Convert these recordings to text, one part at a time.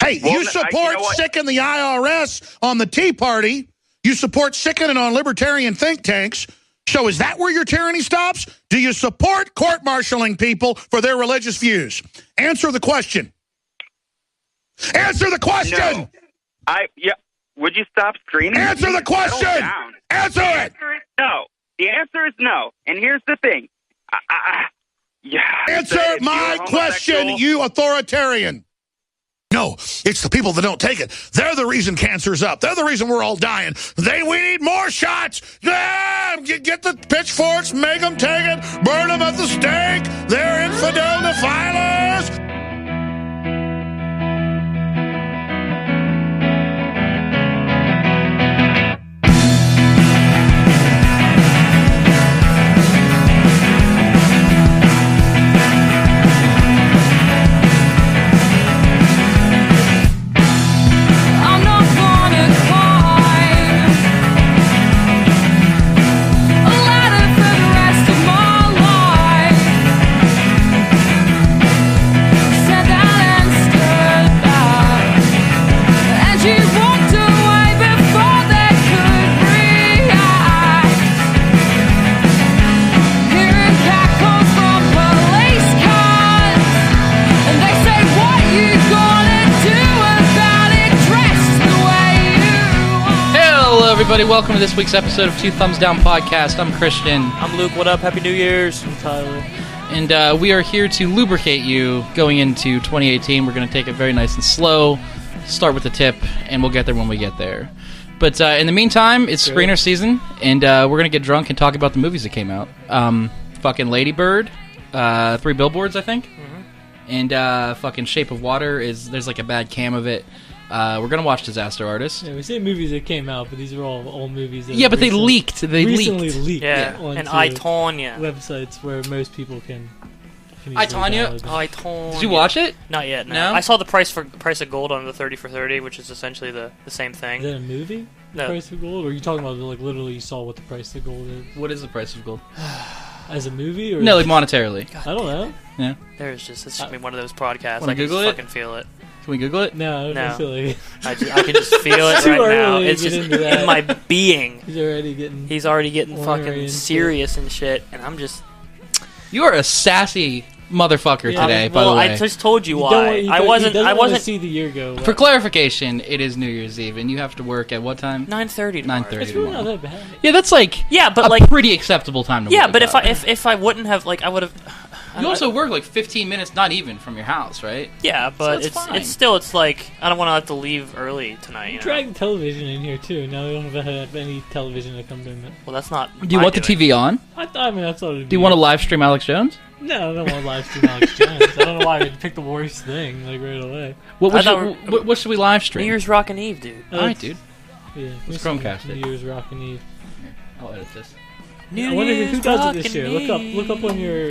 Hey, you support sicking the IRS on the Tea Party. You support sickening on libertarian think tanks. So is that where your tyranny stops? Do you support court-martialing people for their religious views? Answer the question. Answer the question! No. Would you stop screaming? Answer the question! Answer it! No. The answer is no. And here's the thing. Answer my question, you authoritarian. No, it's the people that don't take it. They're the reason cancer's up. They're the reason we're all dying. We need more shots. Get the pitchforks, make them take it, burn them at the stake. They're infidel defilers. Everybody, welcome to this week's episode of Two Thumbs Down Podcast. I'm Christian. I'm Luke. What up? Happy New Year's. I'm Tyler. And we are here to lubricate you going into 2018. We're going to take it very nice and slow, start with the tip, and we'll get there when we get there. But in the meantime, it's screener season, and we're going to get drunk and talk about the movies that came out. Fucking Lady Bird, 3 Billboards, I think. Mm-hmm. And fucking Shape of Water, there's like a bad cam of it. We're going to watch Disaster Artist. Yeah, we say movies that came out, but these are all movies that but they leaked. Recently leaked. Yeah, and I, Tonya. Websites where most people can I, Tonya? Did you watch it? Not yet, no. I saw the price of gold on the 30 for 30, which is essentially the same thing. Is that a movie? No. Price of gold? Or are you talking about, like, literally you saw what the price of gold is? What is the price of gold? As a movie? Or no, like monetarily. I don't know. Yeah. It's just going to be one of those podcasts. Wanna I can Google just it? fucking feel it. Can we Google it? No, I don't feel like it. I can just feel it too right early now. It's to just get into that. in my being. He's already getting fucking serious and shit, and I'm just... You are a sassy motherfucker today, by the way. Well, I just told you why. I wasn't see the year go. For clarification, it is New Year's Eve, and you have to work at what time? 9:30 tomorrow. 9:30 It's really not that bad. Yeah, that's like but pretty acceptable time to work. Yeah, but if I wouldn't have, like, I would have... You also work like 15 minutes, not even, from your house, right? Yeah, but so it's like, I don't want to have to leave early tonight. You drag the television in here, too. Now we don't have any television to come to it. Well, that's not... Do you want the TV on? I thought it would be... Do you want to live stream Alex Jones? No, I don't want to live stream Alex Jones. I don't know why I picked the worst thing, like, right away. What should we live stream? New Year's Rockin' Eve, dude. Alright, dude. Yeah. Let's Chromecast it. New Year's Rockin' Eve. Here, I'll edit this. I wonder who does it this year. Look up on your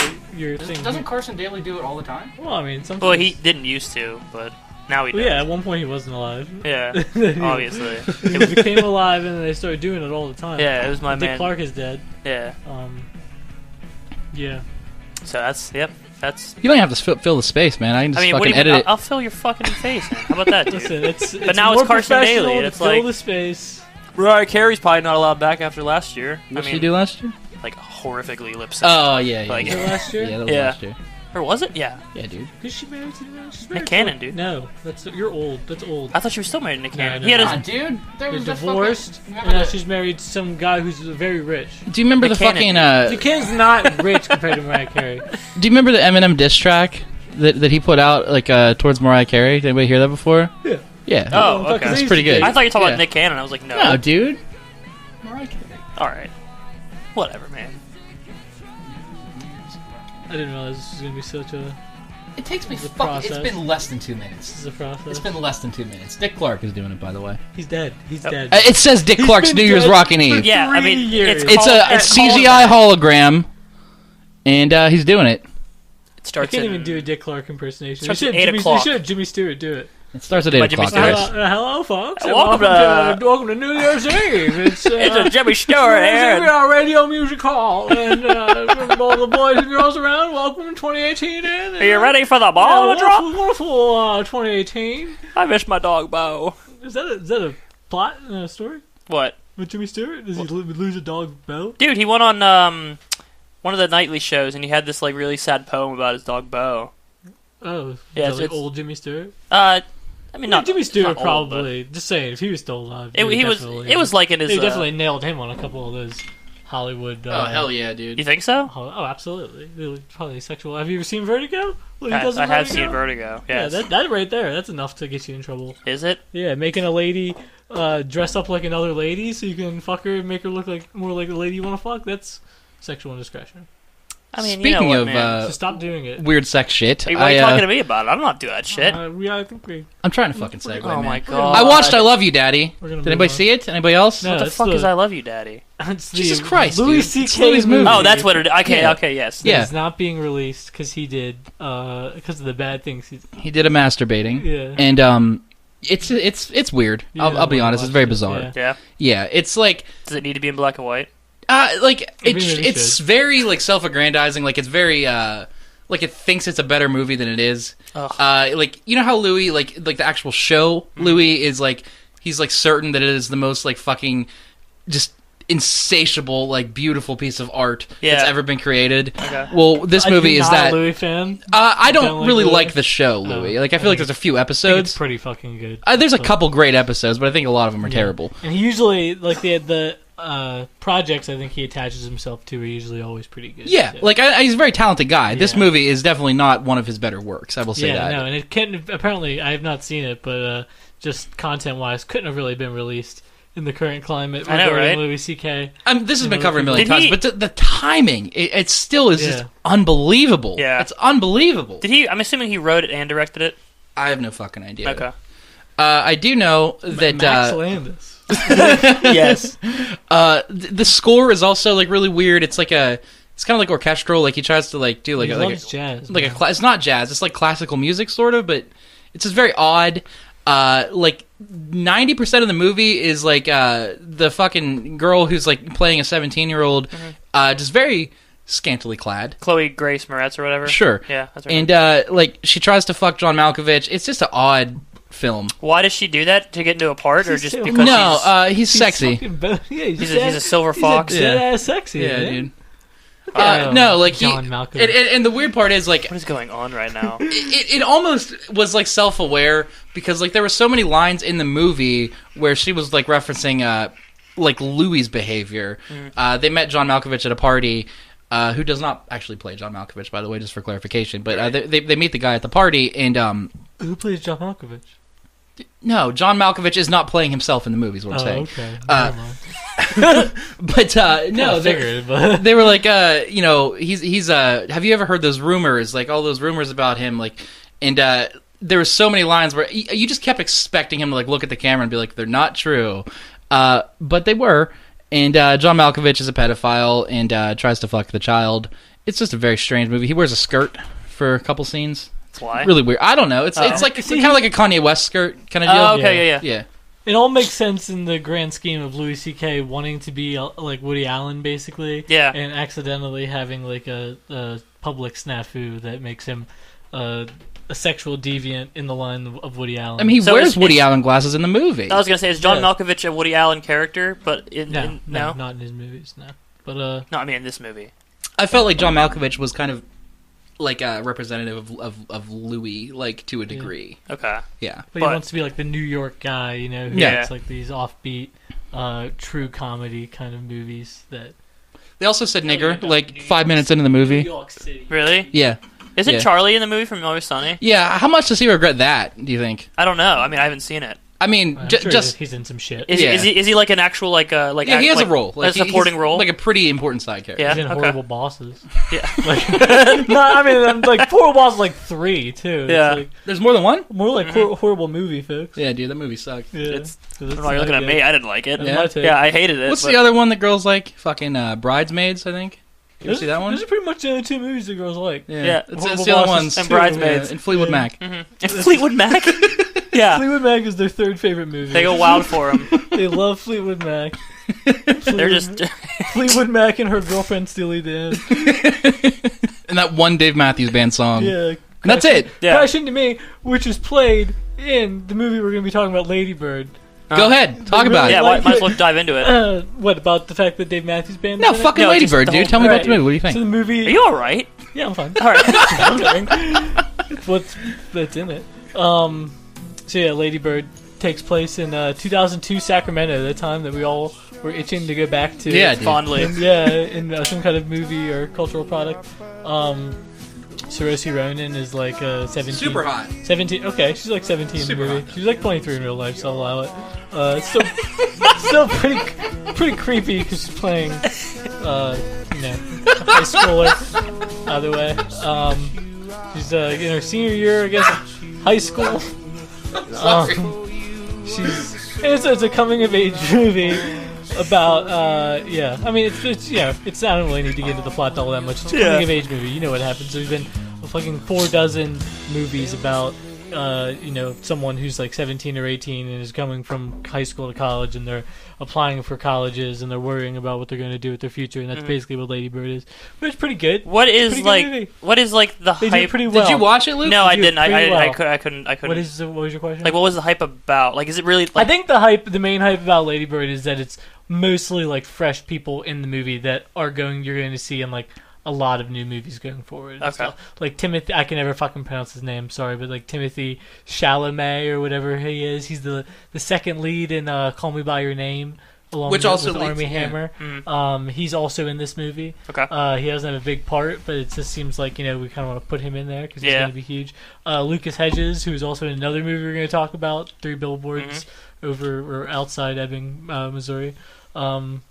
thing. Doesn't Carson Daly do it all the time? Well, I mean, sometimes... Well, he didn't used to, but now he does. Yeah, at one point he wasn't alive. Yeah, obviously. He became alive, and then they started doing it all the time. Yeah, it was my Dick man. Clark is dead. Yeah. Yeah. So that's... You don't have to fill the space, man. I can just fucking edit it. I'll fill your fucking face, man. How about that, dude? Listen, but now it's Carson Daly, and it's fill like... the space. Mariah Carey's probably not allowed back after last year. What did she do last year? Like, horrifically lip sync. Oh, yeah. Like, last year? Yeah, that was last year. Or was it? Yeah. Yeah, dude. Who's she married to now? She's Nick Cannon, dude. No, you're old. That's old. I thought she was still married to Nick Cannon. No, dude. They're divorced, and now she's married to some guy who's very rich. Do you remember Nick Nick Cannon's not rich compared to Mariah Carey. Do you remember the Eminem diss track that he put out, like, towards Mariah Carey? Did anybody hear that before? Yeah. Yeah. Oh, okay. That's pretty good. I thought you were talking about Nick Cannon. I was like, no. No, dude. Mariah Carey. Alright. Whatever, man. I didn't realize this was going to be such a... It takes me it's been less than 2 minutes. This is a process. It's been less than 2 minutes. Dick Clark is doing it, by the way. He's dead. He's dead. It says Dick Clark's New Year's Rockin' Eve. Yeah, I mean, years. it's CGI hologram, and he's doing it. It starts I can't even do a Dick Clark impersonation. Starts at 8 o'clock. You should have Jimmy Stewart do it. It starts at By 8 Jimmy o'clock, Stewart. guys. Hello, folks. and Welcome welcome to New Year's Eve. It's a Jimmy Stewart New ad. our radio music hall, and all the boys and girls around. Welcome to 2018. Are you ready for the ball to drop? Wonderful 2018. I miss my dog, Bo. Is that a plot in a story What? with Jimmy Stewart? Does he lose a dog, Bo? Dude, he went on one of the nightly shows, and he had this like really sad poem about his dog, Bo. Oh, Yeah, is that, it's- old Jimmy Stewart. I mean, not Jimmy Stewart not old, probably. Just saying, if he was still alive, but he was. definitely- It was like in his. They definitely nailed him on a couple of those Hollywood. Oh, hell yeah, dude. You think so? Oh, absolutely. They were probably sexual. Have you ever seen Vertigo? What he I, does in I have seen Vertigo. Yes. Yeah, that right there, that's enough to get you in trouble. Is it? Yeah, making a lady dress up like another lady so you can fuck her and make her look like more like the lady you want to fuck, that's sexual indiscretion. I mean, Speaking you know what, of man. So stop doing it. weird sex shit, Hey, why are you talking to me about it? I'm not doing that shit. I think I'm trying to fucking segue, Oh man. my god. I watched I Love You, Daddy. We're gonna Did anybody move on. see it? Anybody else? No. What the it's fuck the- is I Love You, Daddy? It's the Jesus Christ, Louis dude. C.K. It's Louis' movie. Oh, that's what it is. Okay, Yeah. okay, yes. Yeah. It's not being released because he did, because of the bad things he did. He did a masturbating. Yeah. And, it's weird. Yeah, I'll be I honest. It's watched very it, bizarre. yeah. Yeah. Yeah, it's like... Does it need to be in black and white? Like Maybe it it's should. very like self-aggrandizing. Like it's very like it thinks it's a better movie than it is. Ugh. Like you know how Louis like the actual show Louis is like he's like certain that it is the most like fucking just insatiable like beautiful piece of art Yeah. that's ever been created. Okay. Well, this movie You're is not that a Louis fan? I don't Don't like really Louis? like the show Louis. Oh, Like I feel like there's a few I think it's episodes. pretty fucking good. There's a So- couple great episodes, but I think a lot of them are Yeah. terrible. And he usually, like, the projects I think he attaches himself to are usually always pretty good. Yeah, So- like he's a very talented guy. This Yeah. movie is definitely not one of his better works. I will say yeah, that. no, and it can apparently I have not seen it, but just content-wise, couldn't have really been released in the current climate I know, regarding right? Louis C.K. This has been know, covered a million Did times, he- but the timing, it still is just Yeah. unbelievable. Yeah. It's unbelievable. Did he? I'm assuming he wrote it and directed it. I have no fucking idea. Okay. I do know that Max Landis. Yes. the score is also like really weird. It's like it's kind of like orchestral. Like he tries to like do like He a, like loves a, jazz. like man. it's not jazz. It's like classical music sort of, but it's just very odd. Like 90% of the movie is like the fucking girl who's like playing a 17-year-old, just very scantily clad. Chloe Grace Moretz or whatever. Sure. Yeah, that's right. And like she tries to fuck John Malkovich. It's just an odd film. Why does she do that? To get into a part, or He's just so- because No, he's He's sexy. fucking yeah, he's a silver fox? He's dead ass sexy. Yeah, man. dude. Yeah. No, like John he. Malkovich. And the weird part is like What is going on right now? it almost was like self-aware because like there were so many lines in the movie where she was like referencing like Louis' behavior. They met John Malkovich at a party. Who does not actually play John Malkovich, by the way, just for clarification. But they meet the guy at the party, and Who plays John Malkovich? no, John Malkovich is not playing himself in the movie. Is what I'm saying. Okay. Uh, Never mind. But no, I figured, but they were like, you know, he's have you ever heard those rumors, like all those rumors about him, like, and there were so many lines where you just kept expecting him to like look at the camera and be like, they're not true, but they were. And John Malkovich is a pedophile and tries to fuck the child. It's just a very strange movie. He wears a skirt for a couple scenes. Why? Really weird. I don't know. It's like kind of like a Kanye West skirt kind of deal. Oh, okay, yeah. Yeah. it all makes sense in the grand scheme of Louis C.K. wanting to be like Woody Allen, basically. Yeah. And accidentally having like a public snafu that makes him a sexual deviant in the line of Woody Allen. I mean, he So wears it's- Woody Allen glasses in the movie. I was gonna say, is John Yeah. Malkovich a Woody Allen character? But no, no, not in his movies, no. But no. I mean, in this movie. I felt like John Malkovich was kind of like a representative of Louis, like to a degree. Okay. Yeah. But he But- wants to be like the New York guy, you know, who Yeah. makes like these offbeat, true comedy kind of movies that. They also said nigger like 5 minutes into the movie. York City. Really? Yeah. Isn't Yeah. Charlie in the movie from Always Sunny? Yeah. How much does he regret that? Do you think? I don't know. I mean, I haven't seen it. I mean, I'm sure just he's in some shit. Is, Yeah. is he like an actual like yeah, he has like, a role, like a supporting he's role? like a pretty important side character. Yeah. He's in okay. Horrible Bosses. Yeah. Like, no, I mean, I'm like Horrible Bosses like 3 too. It's Yeah. like, There's more than one. more like horrible movie, folks. Yeah, dude, that movie sucked. Yeah. It's- So that's Well, you're looking not at good. me. I didn't like it. That's Yeah. my take. Yeah, I hated it. What's but- the other one that girls like? Fucking Bridesmaids, I think. You ever Those- see that one? Those are pretty much the only 2 movies the girls like. Yeah. It's Horrible the other Bosses ones. and Bridesmaids. And Fleetwood Yeah. Mac. And Fleetwood Mac. Yeah. Fleetwood Mac is their third favorite movie. They go wild for him. They love Fleetwood Mac. They're just Fleetwood Mac and her girlfriend Steely Dan. And that one Dave Matthews Band song. Yeah. And that's it. Yeah. Crash Into Me, which is played in the movie we're going to be talking about, Lady Bird. Go ahead. Talk about Yeah, it. might as well dive into it. What, about the fact that Dave Matthews Band No, is in it? fucking No, Lady just Bird, the dude. whole- Tell me about the Right. movie. What do you think? So the movie... Are you alright? Yeah, I'm fine. All right. That's in it. So yeah, Lady Bird takes place in 2002 Sacramento, the time that we all were itching to go back to. Yeah, dude. Fondly. In some kind of movie or cultural product. Saoirse Ronan is like 17. Super hot. 17. Okay, she's like 17 Super in the movie. hot. She's like 23 in real life, so I'll allow it. Still pretty creepy because she's playing, a high schooler. Either way, she's in her senior year, I guess, of high school. It's a coming of age movie about I mean it's I don't really need to get into the plot all that much. It's a coming of age movie. You know what happens. There's been fucking 4 dozen movies about someone who's like 17 or 18 and is coming from high school to college, and they're applying for colleges and they're worrying about what they're going to do with their future, and that's basically what Lady Bird is. But it's pretty good. What is Pretty good like? movie. What is like the They do hype? pretty well. Did you watch it, Luke? No, I do didn't. pretty well. I couldn't. What was your question? Like, what was the hype about? Like, is it really? I Like, think the main hype about Lady Bird is that it's mostly like fresh people in the movie that you're going to see in like a lot of new movies going forward. And Okay. stuff. Like Timothy, I can never fucking pronounce his name. Sorry, but like Timothy Chalamet or whatever he is. He's the second lead in Call Me by Your Name, along Which with, also with leads- Armie yeah. Hammer. He's also in this movie. Okay. He doesn't have a big part, but it just seems like we kind of want to put him in there because he's Yeah. going to be huge. Lucas Hedges, who's also in another movie we're going to talk about, 3 Billboards over or outside Ebbing, Missouri, and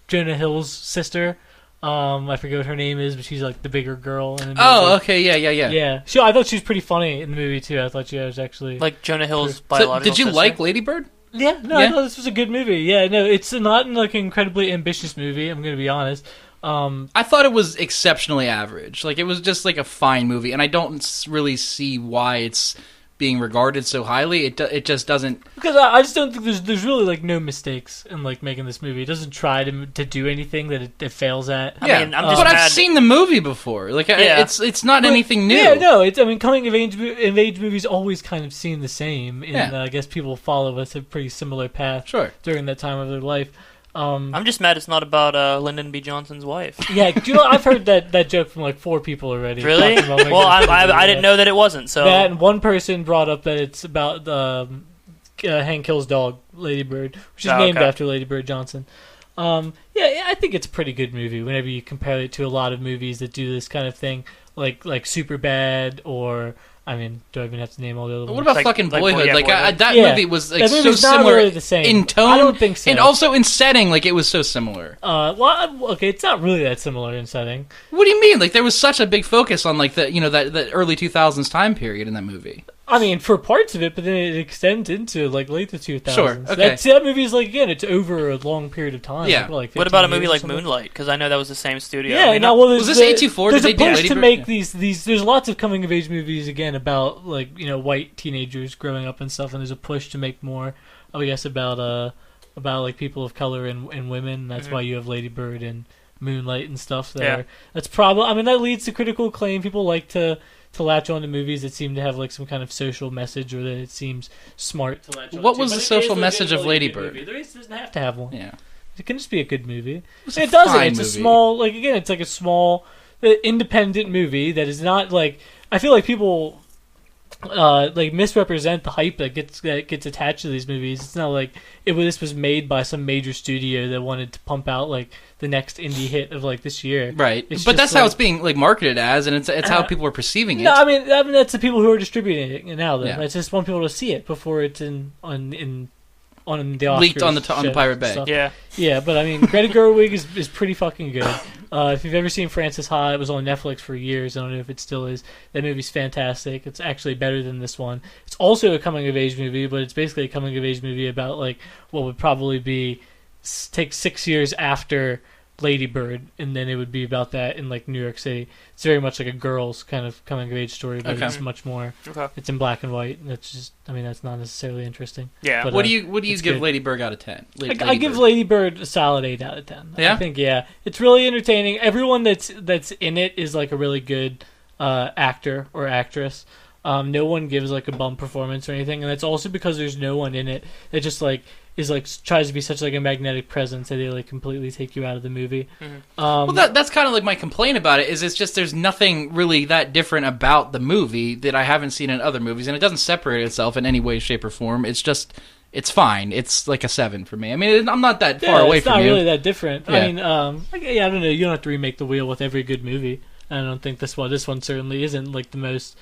Jonah Hill's sister. I forget what her name is, but she's like the bigger girl. In the movie. Oh, okay, yeah. Yeah. I thought she was pretty funny in the movie too. I thought she was actually like Jonah Hill's So, biological did you sister? like Lady Bird? Yeah, no, Yeah? I thought this was a good movie. Yeah, no, it's not like an incredibly ambitious movie. I'm going to be honest. I thought it was exceptionally average. Like, it was just like a fine movie, and I don't really see why it's being regarded so highly. It just doesn't. Because I just don't think there's really like no mistakes in like making this movie. It doesn't try to do anything that it fails at. I mean, I'm just but I've mad- seen the movie before. Like, Yeah. it's not anything new. Yeah, no, coming of age movies always kind of seem the same, and Yeah. I guess people follow us a pretty similar path Sure. during that time of their life. I'm just mad it's not about Lyndon B. Johnson's wife. Yeah, do you know, I've heard that joke from like 4 people already. Really? talking about making Well, this movie. I didn't know that it wasn't. So That, and one person brought up that it's about Hank Hill's dog, Lady Bird, which is Oh, named okay. after Lady Bird Johnson. Yeah, I think it's a pretty good movie whenever you compare it to a lot of movies that do this kind of thing, like Superbad, or I mean, do I even have to name all the other What ones? about Like- fucking like Boyhood? Boy- yeah, Like, Boyhood. that Yeah. movie was like That so movie's not similar really the same. in tone. I don't think so. And also in setting, like, it was so similar. Okay, it's not really that similar in setting. What do you mean? Like, there was such a big focus on like that early 2000s time period in that movie. I mean, for parts of it, but then it extends into like late the 2000s. Sure, okay. That movie is like, again, it's over a long period of time. Yeah. like what about a 15 movie years or like something. Moonlight? Because I know that was the same studio. Yeah, I mean, no, well, Was this 824? There's Did a they do push Lady to Bird? make Yeah. these. There's lots of coming of age movies again about like white teenagers growing up and stuff, and there's a push to make more. I guess about like people of color and women. That's why you have Lady Bird and Moonlight and stuff there. Yeah. That's probably. I mean, that leads to critical acclaim. People like to latch on to movies that seem to have like some kind of social message, or that it seems smart to latch on What to. was But the it social is message of Lady good Bird? movie. It doesn't have to have one. Yeah. It can just be a good movie. was It a doesn't. fine It's a movie. small, like again, it's like a small, independent movie that is not like. I feel like people like misrepresent the hype that gets attached to these movies. It's not like this was made by some major studio that wanted to pump out like the next indie hit of like this year. Right. It's But just that's how like- it's being like marketed as, and it's how people are perceiving it. No, I mean that's the people who are distributing it now. Then Yeah. I just want people to see it before it's on the Oscars Leaked on the shit Pirate Bay. stuff. Yeah. Yeah, but I mean, Greta Gerwig is pretty fucking good. If you've ever seen Frances Ha, it was on Netflix for years. I don't know if it still is. That movie's fantastic. It's actually better than this one. It's also a coming of age movie, but it's basically a coming of age movie about like what would probably be take 6 years after Lady Bird, and then it would be about that in like New York City. It's very much like a girl's kind of coming of age story, but it's much more. Okay. It's in black and white, and it's just, I mean, that's not necessarily interesting. Yeah. But, what do you give good. Lady Bird out of 10? I give Lady Bird a solid 8 out of 10. Yeah? I think it's really entertaining. Everyone that's in it is like a really good actor or actress. No one gives like a bum performance or anything, and that's also because there's no one in it that just like is like tries to be such like a magnetic presence that they like completely take you out of the movie. Mm-hmm. Well, that's kind of like my complaint about it. Is it's just there's nothing really that different about the movie that I haven't seen in other movies, and it doesn't separate itself in any way, shape, or form. It's just it's fine. It's like a 7 for me. I mean, I'm not that far away from you. It's not really that different. Yeah. I mean, I don't know. You don't have to remake the wheel with every good movie. I don't think this one certainly isn't like the most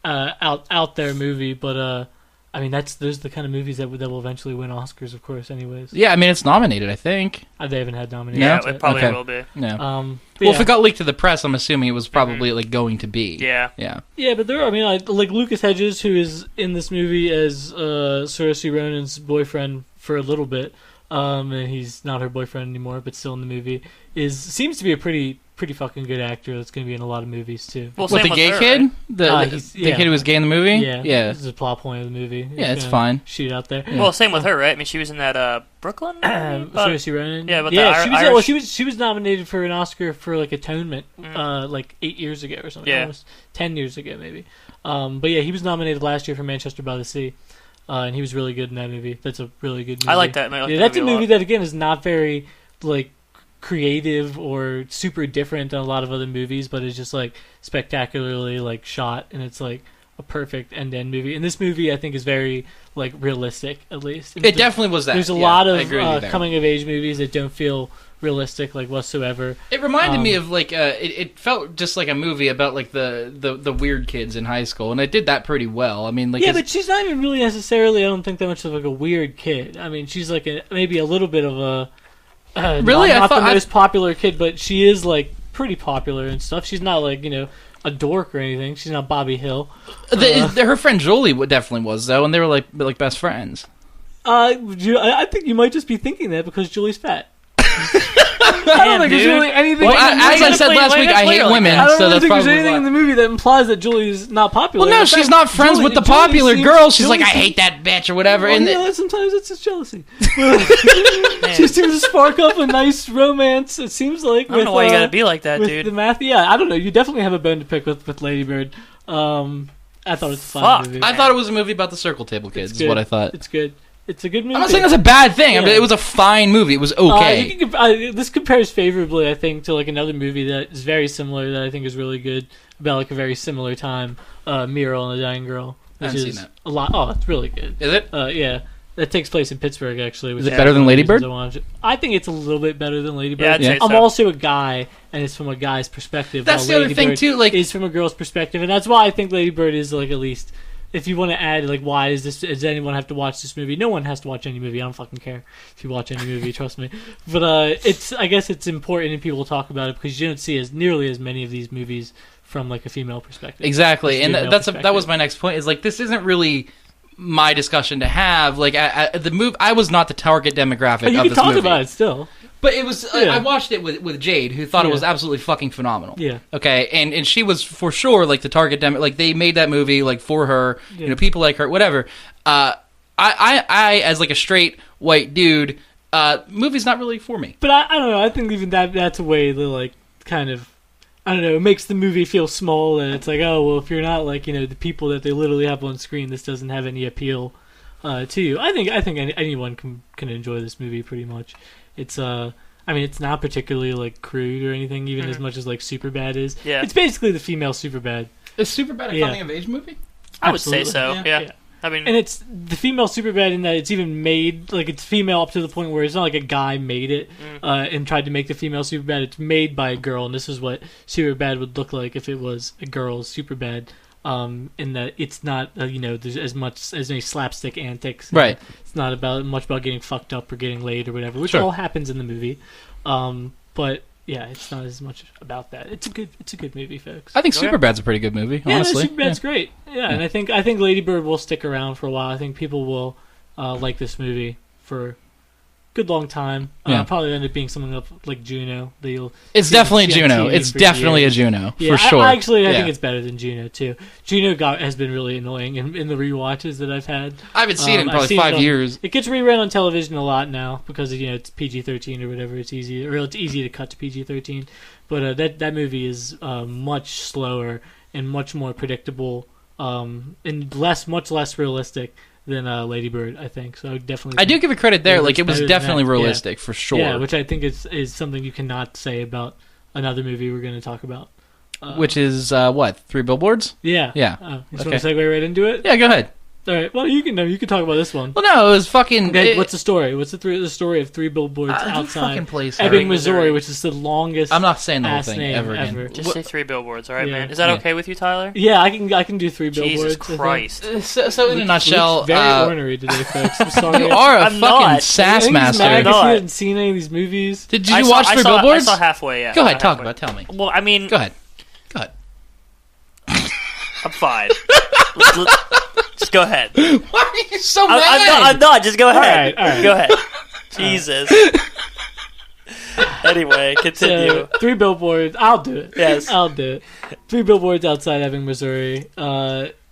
out there movie, but I mean, those are the kind of movies that will eventually win Oscars, of course. Anyways, yeah, I mean, it's nominated, I think. They haven't had nominations. Yeah, it probably will be. Yeah. Well, if it got leaked to the press, I'm assuming it was probably like going to be. Yeah. Yeah. Yeah, but I mean, like Lucas Hedges, who is in this movie as Saoirse Ronan's boyfriend for a little bit, and he's not her boyfriend anymore, but still in the movie, seems to be a pretty fucking good actor that's going to be in a lot of movies too. Well, the gay her, kid? Right? The kid who was gay in the movie? Yeah. Yeah. This is a plot point of the movie. Yeah, it's fine. Shoot out there. Well, same with her, right? I mean, she was in that Brooklyn. Saoirse Ronan. Yeah, but she was nominated for an Oscar for like Atonement, like 8 years ago or something. Yeah. Almost 10 years ago maybe. But yeah, he was nominated last year for Manchester by the Sea. And he was really good in that movie. That's a really good movie. I like that. That's a movie that again is not very like creative or super different than a lot of other movies, but it's just like spectacularly like shot, and it's like a perfect end-to-end movie. And this movie I think is very like realistic, at least. It definitely was that. There's a lot of coming of age movies that don't feel realistic like whatsoever. It reminded me of like it felt just like a movie about like the weird kids in high school, and it did that pretty well. I mean, like but she's not even really necessarily, I don't think, that much of like a weird kid. I mean, she's like maybe a little bit of a really not the most popular kid, but she is like pretty popular and stuff. She's not like a dork or anything. She's not Bobby Hill. Her friend Jolie definitely was though, and they were like best friends. I think you might just be thinking that because Julie's fat. I don't think there's really anything. Well, as I said last week, I hate women, so that's probably there's anything in the movie that implies that Julie's not popular. Well, no, she's not friends with the popular girl. She's like, I hate that bitch or whatever. Well, and sometimes it's just jealousy. She seems to spark up a nice romance. It seems like. I don't know why you gotta be like that, dude. The math, I don't know. You definitely have a bone to pick with Lady Bird. I thought it was a fun movie. I thought it was a movie about the Circle Table Kids. Is what I thought. It's good. It's a good movie. I'm not saying that's a bad thing. Yeah. I mean, it was a fine movie. It was okay. This compares favorably, I think, to like another movie that is very similar that I think is really good about like a very similar time. Muriel and the Dying Girl, which is seen that. A lot. Oh, it's really good. Is it? Yeah. That takes place in Pittsburgh, actually. Is it better than Lady Bird? I think it's a little bit better than Lady Bird. Yeah, I'm also a guy, and it's from a guy's perspective. That's the other thing, too. Like, is from a girl's perspective, and that's why I think Lady Bird is like at least. If you want to add, like, why does anyone have to watch this movie? No one has to watch any movie. I don't fucking care if you watch any movie, trust me. But I guess it's important and people talk about it because you don't see nearly as many of these movies from like a female perspective. Exactly, and that was my next point. Is like this isn't really my discussion to have. Like the movie, I was not the target demographic. But you can talk about it still. But it was. I watched it with Jade, who thought it was absolutely fucking phenomenal. Yeah. Okay, and she was for sure like the target demo. Like they made that movie like for her. Yeah. People like her, whatever. I as like a straight white dude, movie's not really for me. But I don't know. I think even that's a way to like kind of. I don't know. It makes the movie feel small, and it's like, oh well, if you're not like the people that they literally have on screen, this doesn't have any appeal to you. I think anyone can enjoy this movie pretty much. It's I mean, it's not particularly like crude or anything, even as much as like Superbad is. Yeah. It's basically the female Superbad. Is Superbad a coming of age movie? I would say so. Yeah. I mean, and it's the female Superbad in that it's even made like it's female up to the point where it's not like a guy made it and tried to make the female Superbad. It's made by a girl, and this is what Superbad would look like if it was a girl's Superbad. In that it's not there's as many slapstick antics. Right. It's not much about getting fucked up or getting laid or whatever, which all happens in the movie. But yeah, it's not as much about that. It's a good movie, folks. I think Superbad's a pretty good movie. Honestly, Superbad's great. Yeah, and I think Lady Bird will stick around for a while. I think people will like this movie for good long time. Yeah. Probably end up being something like Juno. That you'll It's see definitely on Juno. TV It's for definitely years. a Juno, Yeah, for sure. I think Yeah. it's better than Juno too. Juno has been really annoying in the rewatches that I've had. I haven't seen it in I've probably seen 5 years. It gets rerun on television a lot now because it's PG-13 or whatever. It's easy to cut to PG-13. But that movie is much slower and much more predictable, and much less realistic than Lady Bird, I think. So I do give it credit there. Like, it was better than definitely that. realistic, for sure. Yeah, which I think is something you cannot say about another movie we're going to talk about. Which is, what, 3 Billboards? Yeah. Yeah. You just want to segue right into it? Yeah, go ahead. All right. Well, you can talk about this one. Well, no, it was fucking... Okay, what's the story? What's the story of 3 Billboards outside fucking place, Ebbing, Missouri. Missouri, which is the longest? I'm not saying the whole ass thing name ever again. Just say 3 billboards, all right, Yeah. man? Is that Yeah. okay with you, Tyler? Yeah, I can do 3 Billboards. Jesus I think. Christ. So in a nutshell... Luke's very ornery today, folks. I'm sorry. You are a I'm fucking not. sass He's mad master. because he not. hadn't seen any of these movies. Did you watch 3 I Billboards? saw halfway, yeah. Go ahead, talk halfway. about it. Tell me. Well, I mean, Go ahead. I'm fine. Just go ahead. Why are you so mad? I'm not. Just go ahead. All right. Go ahead. Jesus. Anyway, continue. So, 3 Billboards. I'll do it. Yes. I'll do it. 3 Billboards Outside Ebbing, Missouri.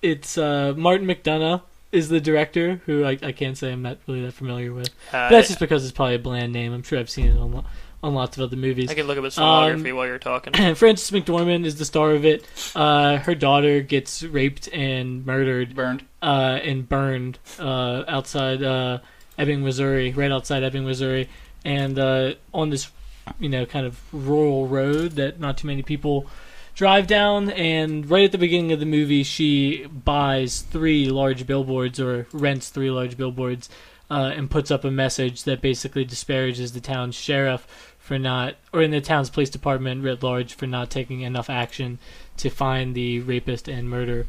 It's Martin McDonough is the director, who I can't say I'm not really that familiar with. But that's just because it's probably a bland name. I'm sure I've seen it on lots of other movies. I can look up his filmography while you're talking. Frances McDormand is the star of it. Her daughter gets raped and murdered. Burned. And burned outside Ebbing, Missouri, right outside Ebbing, Missouri. And on this, kind of rural road that not too many people drive down. And right at the beginning of the movie, she buys 3 large billboards, or rents 3 large billboards, and puts up a message that basically disparages the town's sheriff for not, or in the town's police department writ large, for not taking enough action to find the rapist and murderer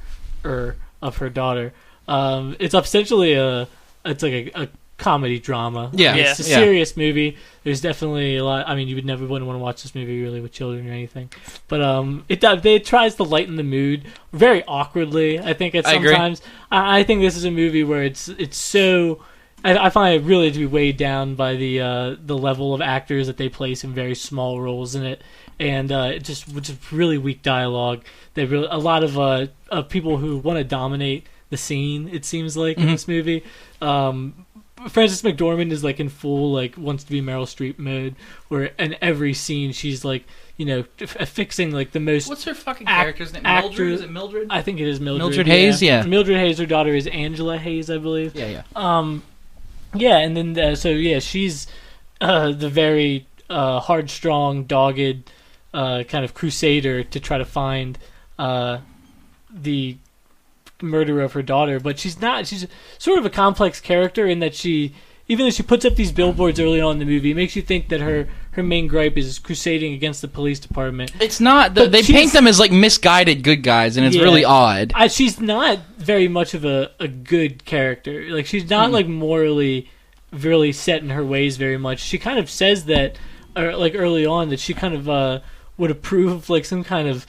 of her daughter. It's essentially it's like a comedy drama. Yeah. It's a serious movie. There's definitely a lot. I mean, you wouldn't want to watch this movie really with children or anything. But it tries to lighten the mood very awkwardly. I think at sometimes. I think this is a movie where it's so. I find it really to be weighed down by the level of actors that they place in very small roles in it, and just really weak dialogue. They really a lot of people who want to dominate the scene. It seems like in this movie. Frances McDormand is like in full wants to be Meryl Streep mode, where in every scene she's like fixing like the most. What's her fucking character's name? Mildred? Is it Mildred? I think it is Mildred. Mildred Hayes, yeah. Mildred Hayes. Her daughter is Angela Hayes, I believe. Yeah. Yeah, and then she's the very hard-strong, dogged kind of crusader to try to find the murderer of her daughter. But she's not. She's sort of a complex character in that even though she puts up these billboards early on in the movie, it makes you think that her main gripe is crusading against the police department. It's not. They paint them as like misguided good guys, and it's really odd. She's not very much of a good character. Like, she's not like morally really set in her ways very much. She kind of says that, early on, that she kind of would approve of like some kind of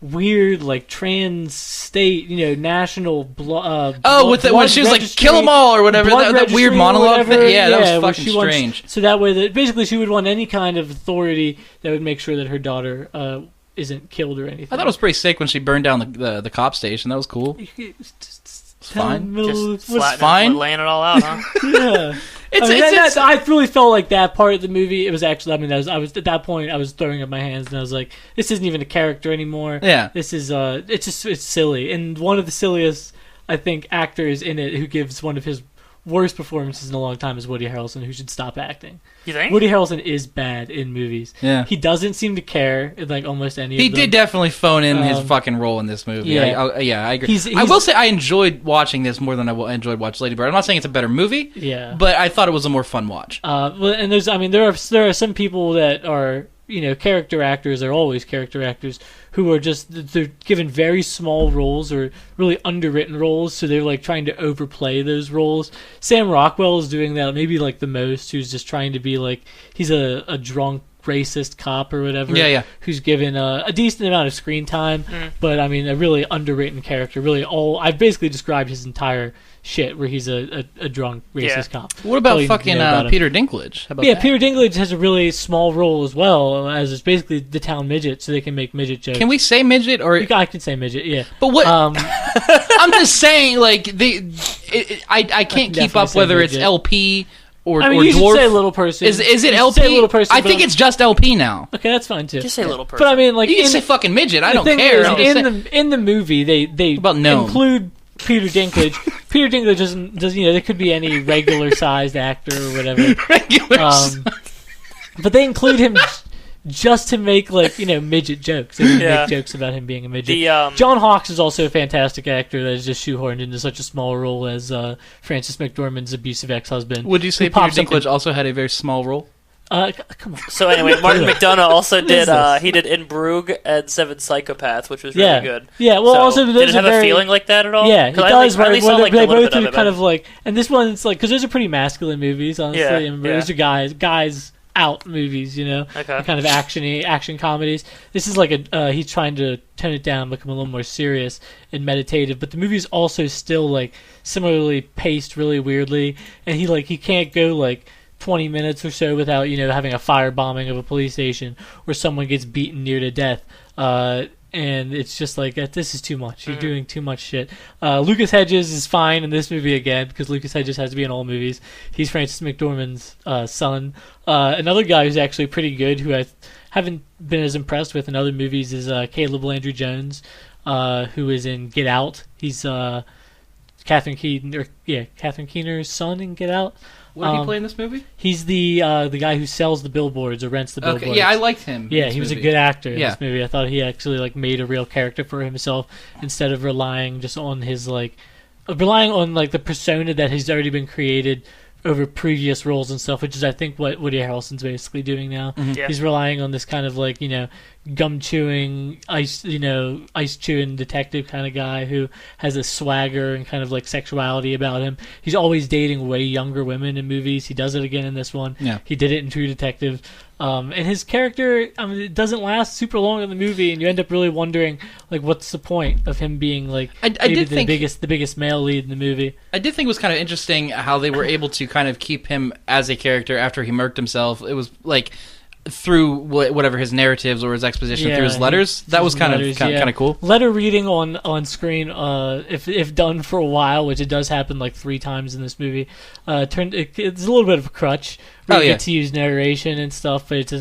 weird like trans state, national when she was like kill them all or whatever, that weird monologue thing. Yeah, that was fucking strange. So that way, that basically she would want any kind of authority that would make sure that her daughter isn't killed or anything. I thought it was pretty sick when she burned down the cop station. That was cool. It's fine. Just was fine. laying it all out, huh? Yeah. I really felt like that part of the movie. It was actually. I mean, I was at that point. I was throwing up my hands, and I was like, "This isn't even a character anymore." Yeah. This is. It's silly, and one of the silliest, I think, actors in it who gives one of his worst performances in a long time is Woody Harrelson, who should stop acting. You think? Woody Harrelson is bad in movies. Yeah. He doesn't seem to care in like almost any of them. He did definitely phone in his fucking role in this movie. Yeah. I agree. I will say I enjoyed watching this more than I enjoyed watching Lady Bird. I'm not saying it's a better movie. Yeah. But I thought it was a more fun watch. Well, and there are some people that are, character actors are always character actors who are they're given very small roles or really underwritten roles, so they're like trying to overplay those roles. Sam Rockwell is doing that maybe like the most, who's just trying to be like, he's a drunk racist cop or whatever. Yeah. Who's given a decent amount of screen time, but I mean a really underwritten character. Really, I've basically described his entire shit where he's a drunk racist cop. What about fucking Peter Dinklage? How about that? Peter Dinklage has a really small role as well, as it's basically the town midget, so they can make midget jokes. Can we say midget or I could say midget? Yeah, but what? I'm just saying, like I can't keep up whether midget. it's LP or I mean, or you dwarf. should say little person. Is it You LP? should say little person, I think it's just LP now. Okay, that's fine too. Just say little person. But I mean, like You can say fucking midget. I don't thing care. is, in the movie, they about gnome? include Peter Dinklage. Peter Dinklage doesn't there could be any regular sized actor or whatever. But they include him just to make midget jokes. They make jokes about him being a midget. John Hawkes is also a fantastic actor that is just shoehorned into such a small role as Frances McDormand's abusive ex-husband. Would you say Peter Dinklage also had a very small role? Come on. So anyway, Martin McDonagh also did he did In Bruges and Seven Psychopaths, which was really good. Yeah, well, so, also did it have a feeling like that at all? Yeah, it does. I saw like they a little both bit of are it, kind of like, and this one's like because those are pretty masculine movies, honestly. Yeah, and those are guys out movies, Okay. kind of action comedies. This is like he's trying to tone it down, become a little more serious and meditative. But the movie's also still like similarly paced really weirdly, and he can't go like 20 minutes or so without having a firebombing of a police station where someone gets beaten near to death. And it's just like, this is too much. You're doing too much shit. Lucas Hedges is fine in this movie again, because Lucas Hedges has to be in all movies. He's Frances McDormand's son. Another guy who's actually pretty good, who I haven't been as impressed with in other movies, is Caleb Landry Jones, who is in Get Out. He's Catherine Keener's son in Get Out. What did he play in this movie? He's the guy who sells the billboards or rents the billboards. Okay, yeah, I liked him. Yeah, he was a good actor in this movie. I thought he actually made a real character for himself instead of relying just on his the persona that has already been created over previous roles and stuff, which is I think what Woody Harrelson's basically doing now. Mm-hmm. Yeah. He's relying on this kind of gum chewing, ice chewing detective kind of guy who has a swagger and kind of sexuality about him. He's always dating way younger women in movies. He does it again in this one. Yeah. He did it in True Detective. And his character, it doesn't last super long in the movie, and you end up really wondering, what's the point of him being the biggest male lead in the movie. I did think it was kind of interesting how they were able to kind of keep him as a character after he murked himself. It was through whatever his narratives or his exposition through his letters. That was kind of cool. Letter reading on screen, if done for a while, which it does happen 3 times in this movie, it's a little bit of a crutch. You get to use narration and stuff, but it's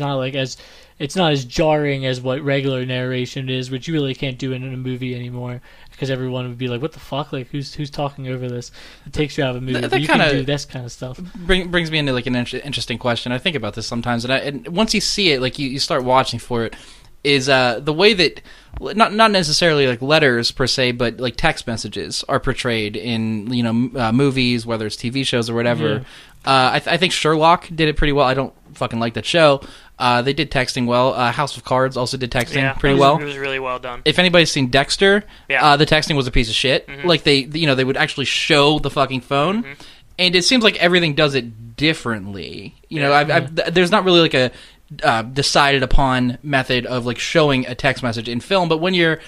not as jarring as what regular narration is, which you really can't do in a movie anymore, because everyone would be like, "What the fuck? Who's talking over this?" It takes you out of a movie. But you can do this kind of stuff. Brings me into an interesting question. I think about this sometimes, and once you see it, you start watching for it. Is the way that not necessarily letters per se, but text messages are portrayed in movies, whether it's TV shows or whatever. Yeah. I think Sherlock did it pretty well. I don't fucking like that show. They did texting well. House of Cards also did texting pretty well. It was really well done. If anybody's seen Dexter, the texting was a piece of shit. Mm-hmm. They would actually show the fucking phone, and it seems like everything does it differently. There's not really a decided upon method of showing a text message in film, but when you're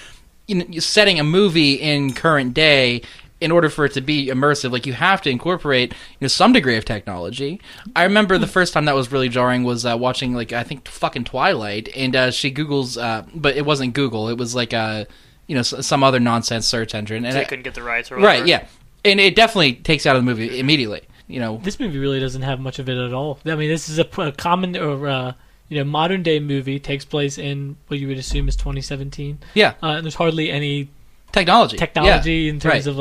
setting a movie in current day, in order for it to be immersive, you have to incorporate some degree of technology. I remember the first time that was really jarring was watching I think fucking Twilight, and she Googles, but it wasn't Google, it was some other nonsense search engine, and they couldn't get the rights or whatever. Right, yeah, and it definitely takes out of the movie immediately. This movie really doesn't have much of it at all. I mean, this is a common or modern day movie, takes place in what you would assume is 2017. Yeah, and there's hardly any technology in terms of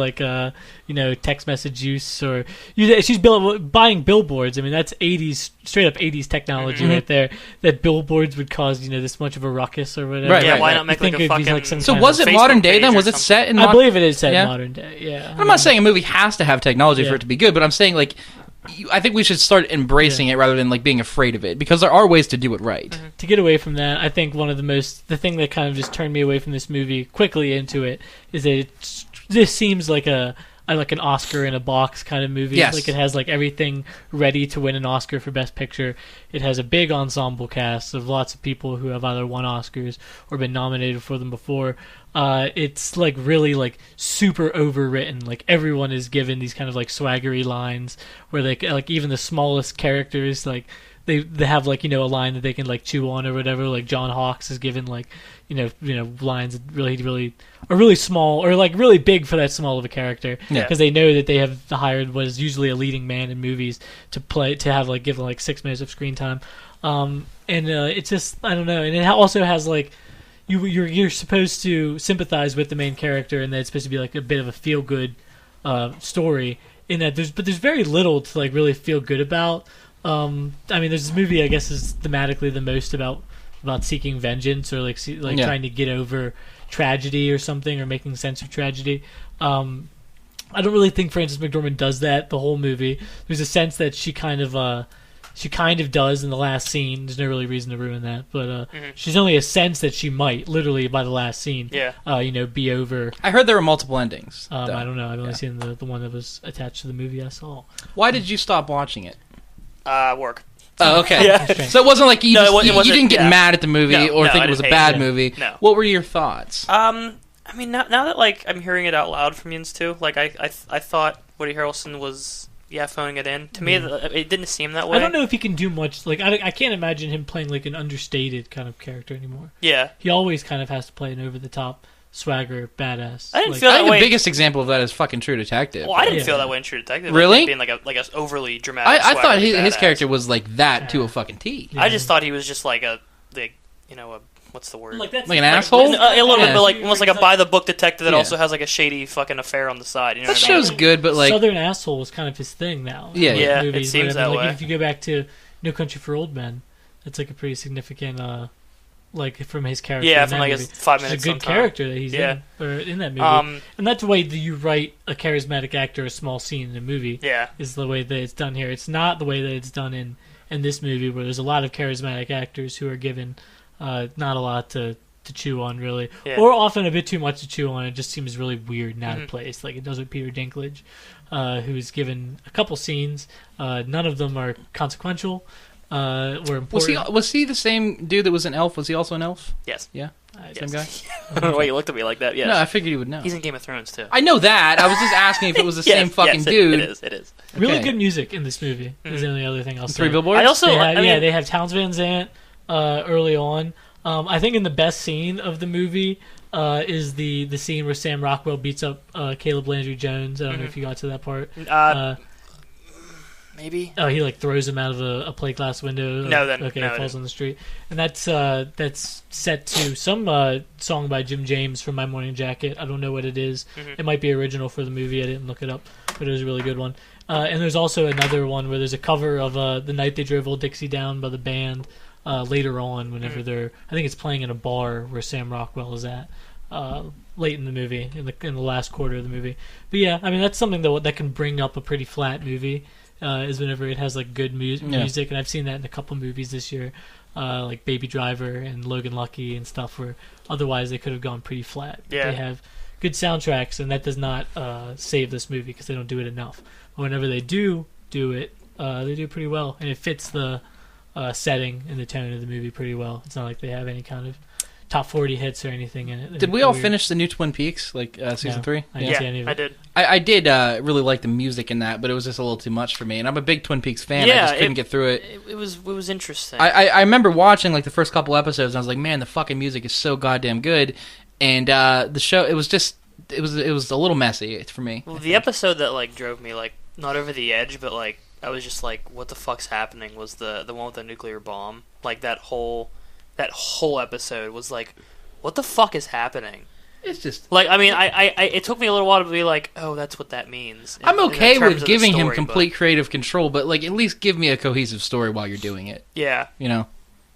text message use, or she's buying billboards. I mean, that's 80s, straight up 80s technology right there, that billboards would cause this much of a ruckus or whatever. Right, yeah, why not make a fucking so was it modern day then? Was it set in I believe it is set in modern day, yeah. I'm not saying a movie has to have technology for it to be good, but I'm saying I think we should start embracing it rather than being afraid of it, because there are ways to do it right. Mm-hmm. To get away from that, I think the thing that kind of just turned me away from this movie quickly into it is that this seems like a like an Oscar in a box kind of movie. Yes. Like it has like everything ready to win an Oscar for Best Picture. It has a big ensemble cast of lots of people who have either won Oscars or been nominated for them before. It's like really like super overwritten. Like everyone is given these kind of like swaggery lines where they like even the smallest characters like they have like a line that they can like chew on or whatever. Like John Hawkes is given like lines that really are really small or like really big for that small of a character because they know that they have hired what is usually a leading man in movies to have like given like 6 minutes of screen time. It's just I don't know, and it also has like you're supposed to sympathize with the main character, and that it's supposed to be like a bit of a feel good story in that there's very little to like really feel good about. I mean, there's this movie I guess is thematically the most about seeking vengeance or like trying to get over tragedy or something or making sense of tragedy. I don't really think Frances McDormand does that the whole movie. There's a sense that she kind of does in the last scene. There's no really reason to ruin that, but she's only a sense that she might literally by the last scene be over. I heard there were multiple endings. I don't know. I've only seen the one that was attached to the movie I saw. Why did you stop watching it? Work. Oh, okay. Yeah. So it wasn't like you didn't get yeah. mad at the movie or think it was a bad movie. No. What were your thoughts? I mean, now that like I'm hearing it out loud from Yins too, like I thought Woody Harrelson was phoning it in. To me, it didn't seem that way. I don't know if he can do much. Like I can't imagine him playing like an understated kind of character anymore. Yeah. He always kind of has to play an over the top swagger badass. I didn't feel I that think way. the biggest example of that is fucking True Detective. Well, I didn't feel that way in True Detective. Really? Like, being like a overly dramatic. I thought his badass. character was like that to a fucking T. I just thought he was just like what's the word? Like, that's, Like an asshole? A little bit, Yeah. but like almost like a by the book detective that Yeah. also has like a shady fucking affair on the side. You know That what I mean? show's good, but like Southern asshole is kind of his thing now. Yeah. Like, Yeah, it movies, seems whatever. that Like, way. if you go back to No Country for Old Men, it's like a pretty significant, like from his character. Yeah, in from that like movie. a 5 It's minutes. a good sometime. character that he's Yeah. in that movie, and that's the way that you write a charismatic actor a small scene in a movie. Yeah. Is the way that it's done here. It's not the way that it's done in this movie, where there's a lot of charismatic actors who are given not a lot to chew on, really, or often a bit too much to chew on. It just seems really weird and out of place, like it does with Peter Dinklage, who's given a couple scenes. None of them are consequential or important. was he the same dude that was an elf? Was he also an elf? Yes. Yeah. Same Yes. guy? I don't know why you looked at me like that. Yes. No, I figured you would know. He's in Game of Thrones too. I know that. I was just asking if it was the same fucking dude. It is. Really Okay. good music in this movie is the only other thing I'll say. Three Billboards? I also, They have Townes Van Zandt early on. I think in the best scene of the movie is the scene where Sam Rockwell beats up Caleb Landry Jones. I don't know if you got to that part. Maybe. Oh, he like throws him out of a plate glass window. It falls on the street, and that's set to some song by Jim James from My Morning Jacket. I don't know what it is. It might be original for the movie. I didn't look it up, but it was a really good one. And there's also another one where there's a cover of "The Night They Drove Old Dixie Down" by the band. Later on, whenever I think it's playing in a bar where Sam Rockwell is at. Late in the movie, in the last quarter of the movie. But yeah, I mean that's something that can bring up a pretty flat movie. Is whenever it has like good music, and I've seen that in a couple movies this year, like Baby Driver and Logan Lucky and stuff, where otherwise they could have gone pretty flat. Yeah. They have good soundtracks, and that does not save this movie because they don't do it enough. But whenever they do it, they do pretty well, and it fits the setting and the tone of the movie pretty well. It's not like they have any kind of top 40 hits or anything in it. Did we all finish the new Twin Peaks, like season 3? I didn't see any of it. I did. I did really like the music in that, but it was just a little too much for me. And I'm a big Twin Peaks fan. Yeah, I just couldn't get through it. It was interesting. I remember watching like the first couple episodes, and I was like, man, the fucking music is so goddamn good. And the show, it was a little messy for me. Well, the episode that like drove me like not over the edge, but like I was just like, what the fuck's happening? Was the one with the nuclear bomb? Like that whole episode was like, what the fuck is happening? It's just like, I mean, I it took me a little while to be like, oh, that's what that means. I'm okay in terms with of the giving him story, complete creative control, but like at least give me a cohesive story while you're doing it. Yeah, you know,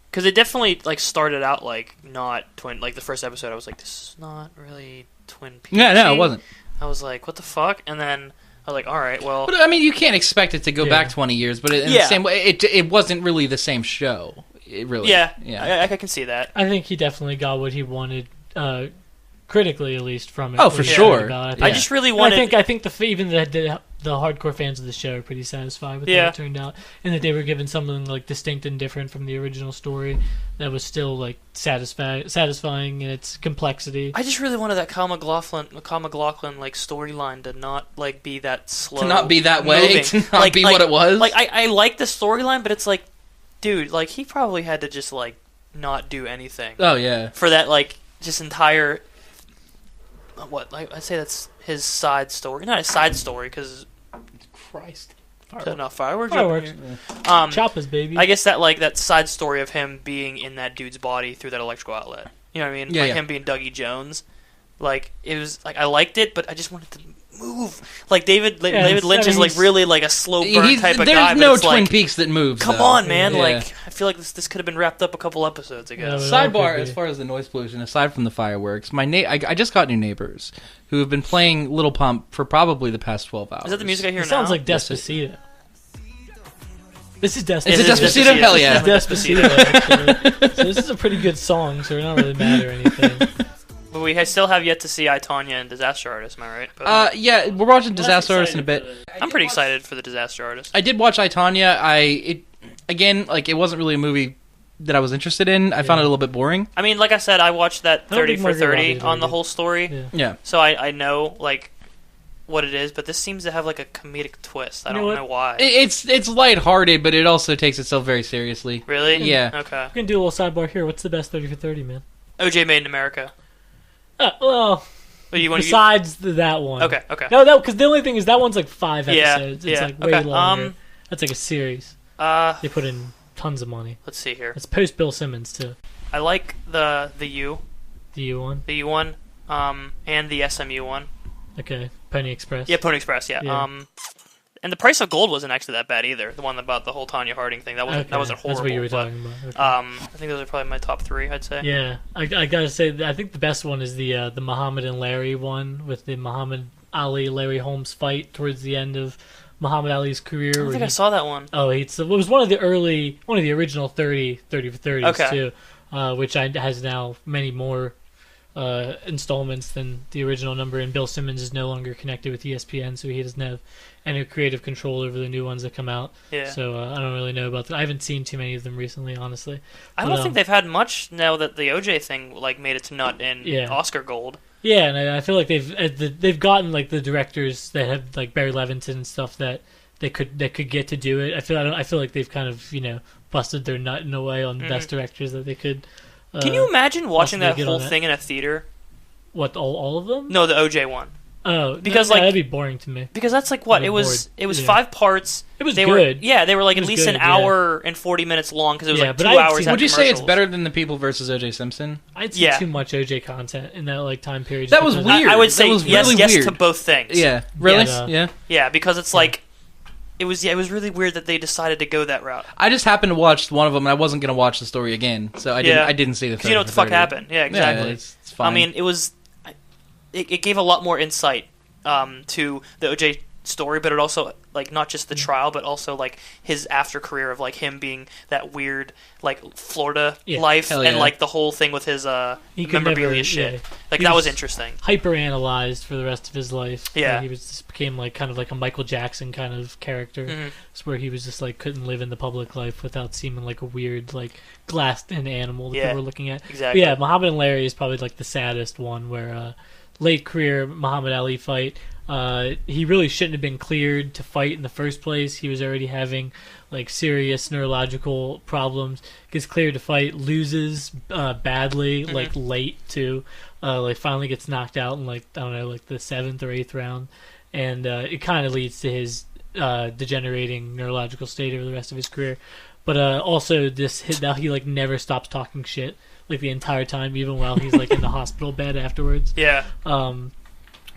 because it definitely like started out like not twin. Like the first episode, I was like, this is not really Twin Peaks. Yeah, no, it wasn't. I was like, what the fuck? And then I was like, all right, well. But I mean, you can't expect it to go back 20 years, but in the same way, it wasn't really the same show. It really, yeah. I can see that. I think he definitely got what he wanted critically at least from it. Oh, for sure. I just really wanted. I think even the hardcore fans of the show are pretty satisfied with how it turned out, and that they were given something like distinct and different from the original story that was still like satisfying in its complexity. I just really wanted that Kyle MacLachlan like storyline to not like be that slow, to not be that way, moving. to not be what it was. Like I like the storyline, but it's like, dude, like he probably had to just like not do anything. Oh yeah, for that like just entire. What like I say that's his side story, not his side story because. Christ. Fireworks. Choppers, baby. I guess that side story of him being in that dude's body through that electrical outlet. You know what I mean? Yeah, him being Dougie Jones. Like it was like I liked it, but I just wanted to move. Like David Lynch is like really like a slow burn type of guy. There's no but Twin like, Peaks that moves. Come on, man! Yeah. Like I feel like this could have been wrapped up a couple episodes ago. Sidebar: as far as the noise pollution, aside from the fireworks, I just got new neighbors who have been playing Little Pump for probably the past 12 hours. Is that the music I hear now? It sounds like Despacito. This is Despacito. Is it Despacito? Hell yeah. This is Despacito. So this is a pretty good song, so we're not really mad or anything. But we still have yet to see I, Tonya and Disaster Artist, am I right? But, yeah, we're watching Disaster Artist in a bit. I'm pretty excited for the Disaster Artist. I did watch I, Tonya. It wasn't really a movie that I was interested in. I found it a little bit boring. I mean, like I said, I watched that 30 for 30 on the whole story. Yeah. So I know, like, what it is, but this seems to have, like, a comedic twist. I don't know why. It's lighthearted, but it also takes itself very seriously. Really? Yeah. Okay. We're going to do a little sidebar here. What's the best 30 for 30, man? OJ Made in America. Well, besides that one. Okay. No, because the only thing is that one's like 5 episodes. It's like way longer. That's like a series. They put in tons of money. Let's see here. It's post Bill Simmons too. I like the U. The U one. The U one, and the SMU one. Okay, Pony Express. Yeah, Pony Express. Yeah. And The Price of Gold wasn't actually that bad either. The one about the whole Tonya Harding thing that wasn't horrible. That's what you were talking about. Okay. I think those are probably my top 3. I'd say. Yeah, I gotta say I think the best one is the Muhammad and Larry one with the Muhammad Ali Larry Holmes fight towards the end of Muhammad Ali's career. I don't think I saw that one. Oh, it was one of the original 30 for 30s too, which has now many more installments than the original number. And Bill Simmons is no longer connected with ESPN, so he doesn't have any creative control over the new ones that come out. Yeah. So I don't really know about that. I haven't seen too many of them recently, honestly. I don't think they've had much now that the OJ thing like made its nut in Oscar Gold. Yeah, and I feel like they've gotten like the directors that have like Barry Levinson and stuff that they could get to do it. I feel like they've kind of busted their nut in a way on the best directors that they could. Can you imagine watching that whole thing in a theater? What, all of them? No, the OJ one. Oh, because that'd be boring to me. Because that's like what it was. Bored. It was 5 parts. It was good. They were like at least an hour and 40 minutes long because it was like 2 hours. Would you say it's better than The People versus OJ Simpson? I'd see too much OJ content in that like time period. That was weird. I would say yes weird. To both things. Yeah, really. Yeah, because it's like it was really weird that they decided to go that route. I just happened to watch one of them, and I wasn't going to watch the story again, so I didn't see the. Because you know what the fuck happened? Yeah, exactly. Yeah, it's fine. I mean, it gave a lot more insight to the OJ story, but it also like not just the trial, but also like his after career of like him being that weird like Florida life and like the whole thing with his memorabilia shit. Like that was interesting. Hyper analyzed for the rest of his life. Yeah, he became like kind of like a Michael Jackson kind of character. It's where he was just like couldn't live in the public life without seeming like a weird like glassed-in animal that people were looking at. Exactly. But yeah, Muhammad and Larry is probably like the saddest one where late career Muhammad Ali fight. He really shouldn't have been cleared to fight in the first place. He was already having like serious neurological problems. Gets cleared to fight, loses badly, like late too. Like finally gets knocked out in like I don't know, like the 7th or 8th round, and it kind of leads to his degenerating neurological state over the rest of his career. But also now he like never stops talking shit like the entire time, even while he's like in the hospital bed afterwards. Yeah.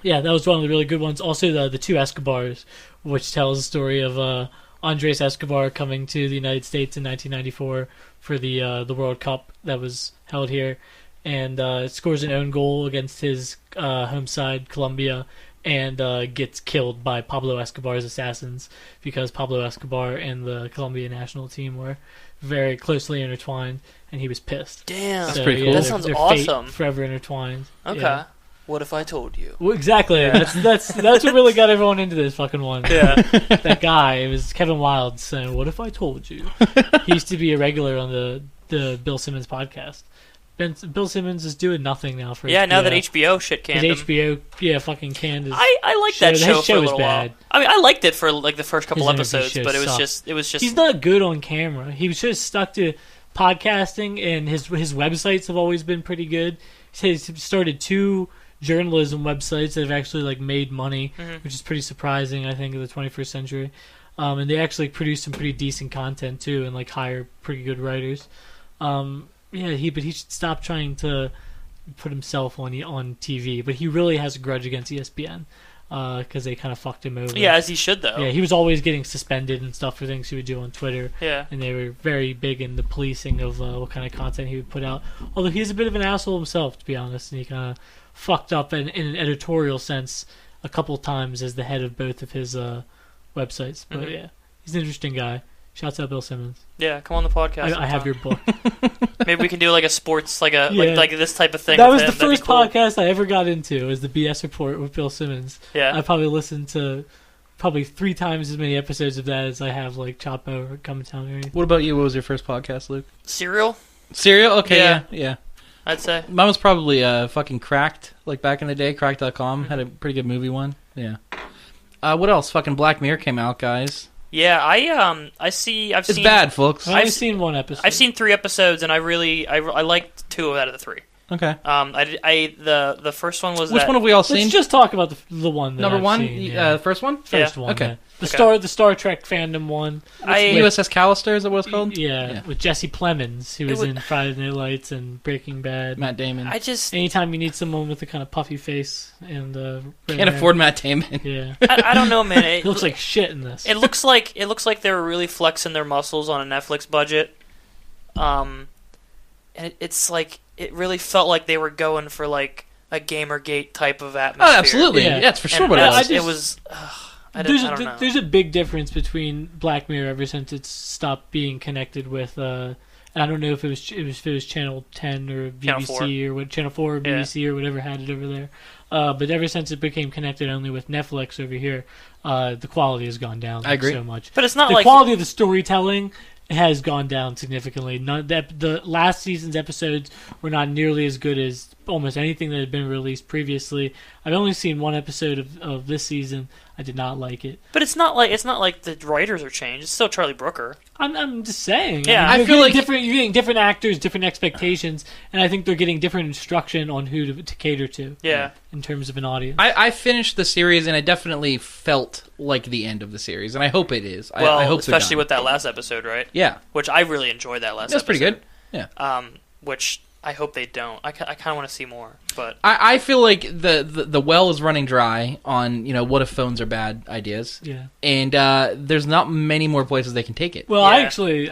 Yeah, that was one of the really good ones. Also, the 2 Escobars, which tells the story of Andres Escobar coming to the United States in 1994 for the World Cup that was held here, and scores an own goal against his home side, Colombia, and gets killed by Pablo Escobar's assassins because Pablo Escobar and the Colombian national team were very closely intertwined, and he was pissed. Damn, that's pretty cool. That sounds awesome. Fate forever intertwined. Okay. Yeah. What if I told you? Well, exactly. Yeah. That's what really got everyone into this fucking one. Yeah. That guy, it was Kevin Wilde saying, "What if I told you?" He used to be a regular on the Bill Simmons podcast. Bill Simmons is doing nothing now for HBO. Now that HBO shit canned him. HBO, fucking canned his I liked that show for a little while. Bad. I mean, I liked it for like the first couple episodes, but it was just. He's not good on camera. He was just stuck to podcasting, and his websites have always been pretty good. He's started 2 journalism websites that have actually like made money, which is pretty surprising, I think, in the 21st century. And they actually produce some pretty decent content too, and like hire pretty good writers. But he should stop trying to put himself on TV. But he really has a grudge against ESPN because they kind of fucked him over. Yeah, as he should though. Yeah, he was always getting suspended and stuff for things he would do on Twitter. Yeah, and they were very big in the policing of what kind of content he would put out. Although he's a bit of an asshole himself, to be honest, and he kind of fucked up in an editorial sense a couple times as the head of both of his websites. But yeah, he's an interesting guy. Shouts out Bill Simmons. Yeah, come on the podcast. I have your book. Maybe we can do like a sports, like this type of thing. That was the first podcast I ever got into. Was the BS Report with Bill Simmons. Yeah, I probably listened to 3 times as many episodes of that as I have like Chapo or Come Town or anything. What about you? What was your first podcast, Luke? Serial. Okay, yeah. I'd say mine was probably fucking Cracked, like back in the day. Cracked.com had a pretty good movie one. Yeah. What else? Fucking Black Mirror came out, guys. Yeah, I've seen. It's bad, folks. I've seen 1 episode. I've seen 3 episodes, and I liked 2 out of the 3. Okay. The first one was which one have we all seen? Let's just talk about the one. Number I've 1, seen, yeah. First one. First one. Okay. Yeah. The Star Trek fandom one. USS Callister, is that what it's called? Yeah, with Jesse Plemens, who was in Friday Night Lights and Breaking Bad. Matt Damon. Anytime you need someone with a kind of puffy face and can't afford Matt Damon. Yeah. I don't know, man. It looks like shit in this. It looks like they were really flexing their muscles on a Netflix budget. And it's like it really felt like they were going for like a Gamergate type of atmosphere. Oh, absolutely. Yeah, that's for sure. There's a big difference between Black Mirror ever since it's stopped being connected with. I don't know if it was Channel 10 or BBC or Channel 4 or BBC or whatever had it over there. But ever since it became connected only with Netflix over here, the quality has gone down. I agree So much. But it's not the like quality of the storytelling has gone down significantly. The last season's episodes were not nearly as good as almost anything that had been released previously. I've only seen 1 episode of this season. I did not like it. But it's not like the writers are changed. It's still Charlie Brooker. I'm just saying. Yeah, I feel like you're getting different actors, different expectations, and I think they're getting different instruction on who to cater to. Yeah. In terms of an audience. I finished the series and it definitely felt like the end of the series, and I hope it is. Well, I hope especially with that last episode, right? Yeah. Which I really enjoyed that last episode. That's pretty good. Yeah. Which I hope they don't. I kind of want to see more, but I feel like the well is running dry on what if phones are bad ideas. Yeah. And there's not many more places they can take it. Well, I actually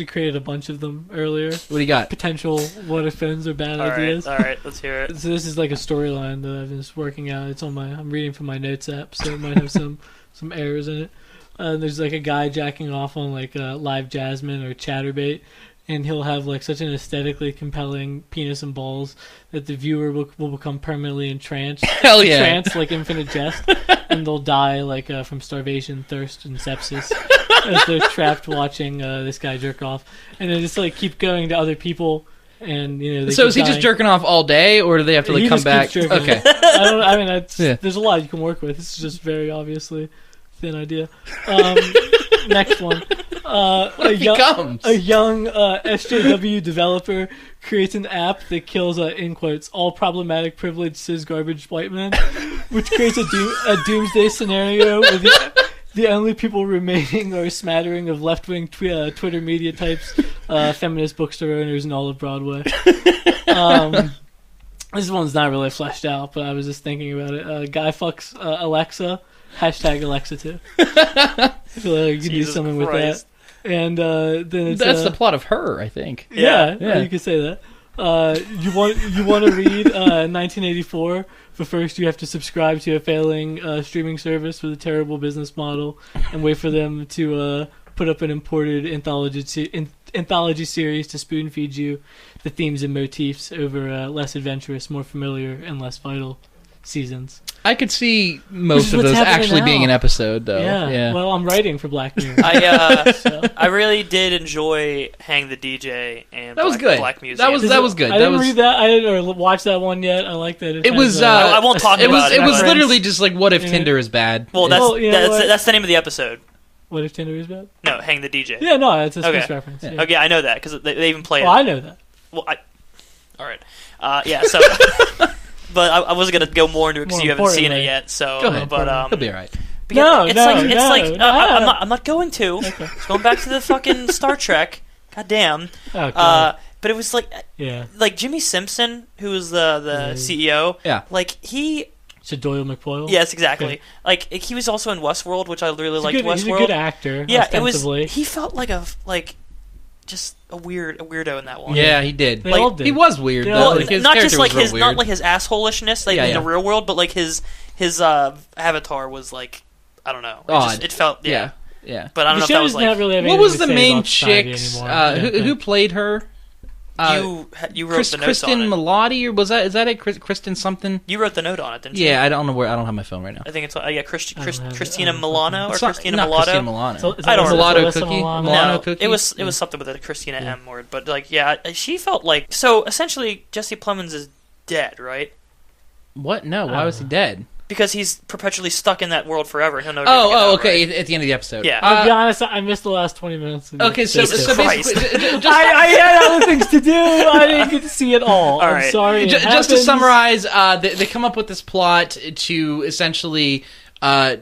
created a bunch of them earlier. What do you got? Potential what if phones are bad ideas. All right, let's hear it. So this is like a storyline that I've been just working out. It's on I'm reading from my notes app, so it might have some errors in it. There's like a guy jacking off on like live jasmine or chatterbait. And he'll have like such an aesthetically compelling penis and balls that the viewer will become permanently entranced. Hell yeah! Entranced like Infinite Jest, and they'll die like from starvation, thirst, and sepsis as they're trapped watching this guy jerk off. And they just like keep going to other people, and they so keep is he dying. just jerking off all day, or do they have to like come back? Okay. There's a lot you can work with. It's just very obviously thin idea. Next one. A young SJW developer creates an app that kills, in quotes, all problematic, privileged, cis garbage white men, which creates a doomsday scenario where the only people remaining are a smattering of left-wing Twitter media types, feminist bookstore owners, and all of Broadway. This one's not really fleshed out, but I was just thinking about it. Guy fucks Alexa. Hashtag Alexa too. I feel like you could do something with that. And then it's, that's the plot of Her, I think. Yeah, you could say that. You want to read 1984, but first you have to subscribe to a failing streaming service with a terrible business model and wait for them to put up an imported anthology series to spoon feed you the themes and motifs over less adventurous, more familiar, and less vital seasons. I could see most of what's those happening actually being now. an episode, though. Yeah. Well, I'm writing for Black Mirror. I really did enjoy Hang the DJ and That was good. Black Museum. That was good. I didn't read that. I didn't or watch that one yet. I like that. It was. I won't talk about it. It was but- literally just like, what if Tinder is bad? Well, that's the name of the episode. What if Tinder is bad? No, Hang the DJ. Yeah, no, it's a Okay. Swiss reference. Yeah. Okay, I know that because they even play Well, it. I know that. Well, all right. Yeah. So, but I wasn't gonna go more into it because More you haven't seen it importantly- yet. So, Go ahead. but He'll be all right. No, it's no, like no. I'm not going to. It's going back to the fucking Star Trek. God damn. Oh, God. But it was like Jimmy Simpson, who was the CEO. Yeah. Like he. So Doyle McPoyle? Yes, exactly. Okay. Like he was also in Westworld, which I really liked. Westworld. He's a good actor. Yeah, it was. ostensibly. He felt like just a weirdo in that one. Yeah, he did. They all did. He was weird. They though. all Like, did. his not character just like was real his weird. not like his assholishness like Yeah, in yeah. the real world, but like his avatar was like I don't know. Odd. It felt Yeah. But I don't The know if show that was doesn't like really have What anything was to the say main about society chick's? anymore. Who played her? you wrote the notes Kristen on it. Milotti, or was that? Is that it? Kristen something? You wrote the note on it, didn't you? Yeah, I don't know where. I don't have my phone right now. I think it's have it. Christina I don't Milano or It's not- Christina not Milano. Christina Milano. So, is I that don't Alyssa Mulatto Milano? cookie? Milano? Milano No, cookie? it was Yeah. something with a Christina M word, but like yeah, she felt like so essentially Jesse Plemens is dead, right? What? No. Why was he dead? Because he's perpetually stuck in that world forever. He'll never Oh, get out, okay. right? At the end of the episode. Yeah. I'll be honest, I missed the last 20 minutes. Of Okay, so Jesus basically, Christ. I had other things to do. I didn't get to see it all. I'm right. sorry. It just to happens. summarize, they come up with this plot to essentially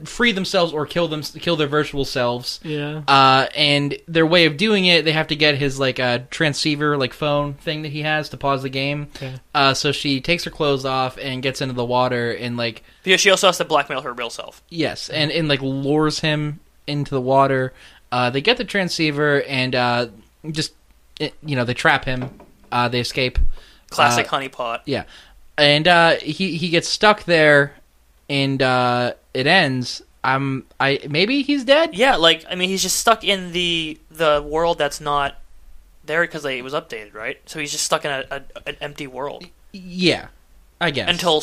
free themselves or kill their virtual selves. Yeah. And their way of doing it, they have to get his like transceiver, like phone thing that he has to pause the game. Okay. So she takes her clothes off and gets into the water and like Because she also has to blackmail her real self. yes, and like lures him into the water. They get the transceiver and they trap him. They escape. Classic honeypot. Yeah, and he gets stuck there, and it ends. Maybe he's dead. Yeah, like I mean, he's just stuck in the world that's not there because it was updated, right? So he's just stuck in an empty world Yeah, I guess. until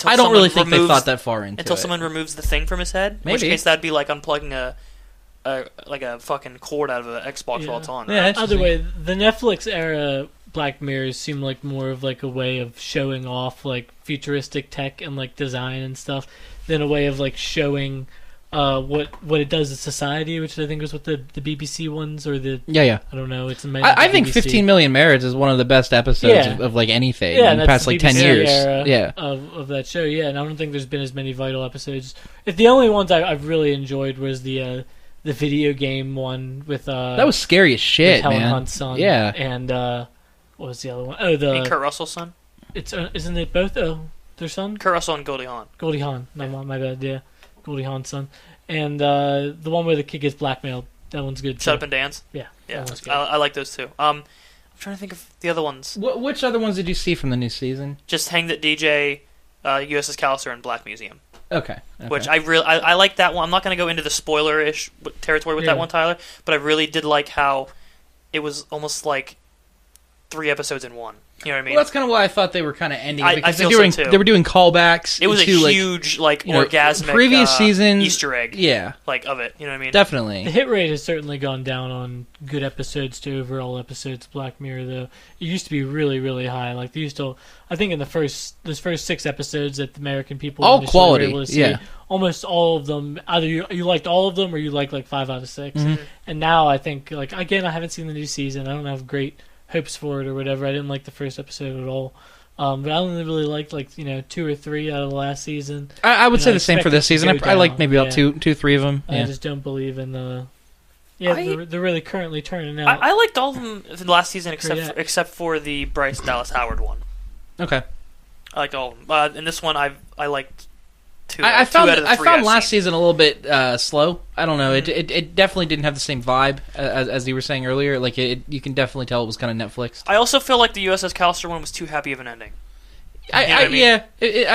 I don't really think they thought that far into until it. someone removes the thing from his head. In which Maybe. case, that'd be like unplugging a fucking cord out of an Xbox while it's on. Yeah, Right? Either way, the Netflix era Black Mirrors seem like more of like a way of showing off like futuristic tech and like design and stuff than a way of like showing what it does to society, which I think is what the BBC ones or the Yeah. I don't know. It's I think 15 Million Marriage is one of the best episodes of like anything in the past like 10 years. Yeah. Of that show. Yeah, and I don't think there's been as many vital episodes. If the only ones I've really enjoyed was the video game one with that was scary as shit, with Helen man. Hunt's son. Yeah. And what was the other one? Oh, the Kurt Russell's son. it's isn't it both? Oh, their son. Kurt Russell and Goldie Hawn. Goldie Hawn. No, my bad. Yeah, Goldie Hawn's son. And the one where the kid gets blackmailed. That one's good. Shut too. Up and Dance. Yeah. Yeah, That one's good. I like those too. I'm trying to think of the other ones. Which other ones did you see from the new season? Just Hang That DJ, USS Callister, and Black Museum. Okay. Which I like that one. I'm not going to go into the spoiler-ish territory with that one, Tyler, but I really did like how it was almost like 3 episodes in one. You know what I mean? Well, that's kind of why I thought they were kind of ending I because feel they so, were doing callbacks. It was a to, huge, orgasmic previous season Easter egg. Yeah, of it. You know what I mean? definitely. The hit rate has certainly gone down on good episodes to overall episodes of Black Mirror, though. It used to be really, really high. Like, they used to, I think in those first 6 episodes that the American people All initially quality, were able to see, yeah. almost all of them, either you liked all of them or you liked like 5 out of 6. Mm-hmm. And now I think, like, again, I haven't seen the new season. I don't have great hopes for it or whatever. I didn't like the first episode at all. But I only really liked 2 or 3 out of the last season. I would And say I the same for expect this it to season. go I liked down, maybe about yeah. 2, 3 of them. I just don't believe in the. Yeah, they're really currently turning out. I liked all of them in the last season Great. except for the Bryce Dallas Howard one. Okay. I liked all of them. In this one, I liked 2. I two out of the I 3 found I've last seen. season a little bit slow. I don't know. It definitely didn't have the same vibe as you were saying earlier. Like you can definitely tell it was kind of Netflixed. I also feel like the USS Callister one was too happy of an ending. I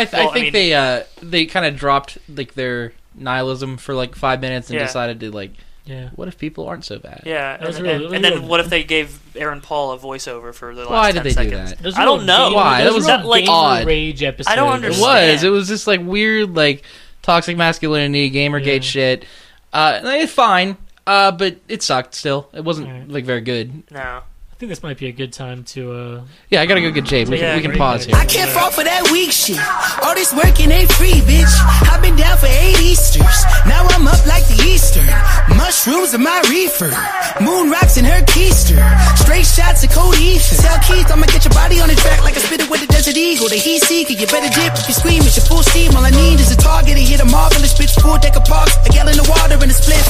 think mean- they kind of dropped like their nihilism for like 5 minutes and Yeah. decided to like Yeah. What if people aren't so bad? Yeah, That was and, really- and, and then really- what if they gave Aaron Paul a voiceover for the last Why 10 did they do seconds? that? Those I were don't real know. Why? Those That was were not, like, gamer odd. rage episodes. I don't It understand. was just like weird, like toxic masculinity, Gamergate Yeah. shit. It's fine, but it sucked still. It wasn't Alright. like very good. No. I think this might be a good time to. Yeah, I gotta go get Jade. We Yeah, can great pause idea. here. I can't fall for that weak shit. All this working ain't free, bitch. I've been down for 8 Easters. Now I'm up like the Easter. Mushrooms in my reefer. Moon rocks in her keister. Straight shots of cold ether. Tell Keith I'ma get your body on the track like I spit it with the Desert Eagle. The heat seeker, you better dip if you scream. It's your full steam. All I need is a target to hit a marvelous bitch. Full deck of parks, a gallon of water and a split.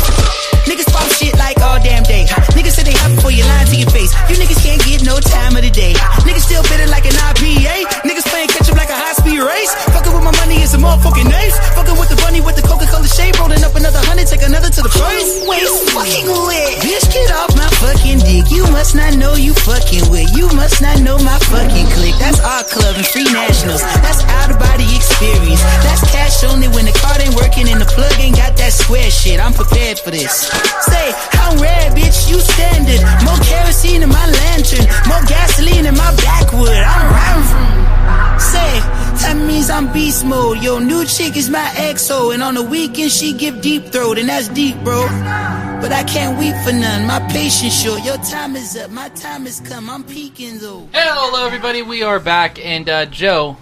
Niggas pop shit like all damn day. Niggas say they happy for you lying to your face. You niggas can't get no time of the day. Niggas still bitter like an IPA. Niggas playing catch up like a high-speed race. Fucking with my money is a motherfucking ace. Fucking with the bunny with the Coca-Cola shade. Rolling up another 100, take another to the face. Wait, fucking with. Bitch, get off my fucking dick. You must not know you fucking with. You must not know my fucking clique. That's our club and free nationals. That's out-of-body experience. That's cash only when the card ain't working and the plug ain't got that square shit. I'm prepared for this. Say, I'm red, bitch, you standard. More kerosene in my lantern. More gasoline in my backwood. I'm round. Say, that means I'm beast mode. Yo, new chick is my XO. And on the weekend, she give deep throat. And that's deep, bro. But I can't weep for none. My patience short. Your time is up. My time has come. I'm peaking, though. Hello, everybody. We are back, and Joe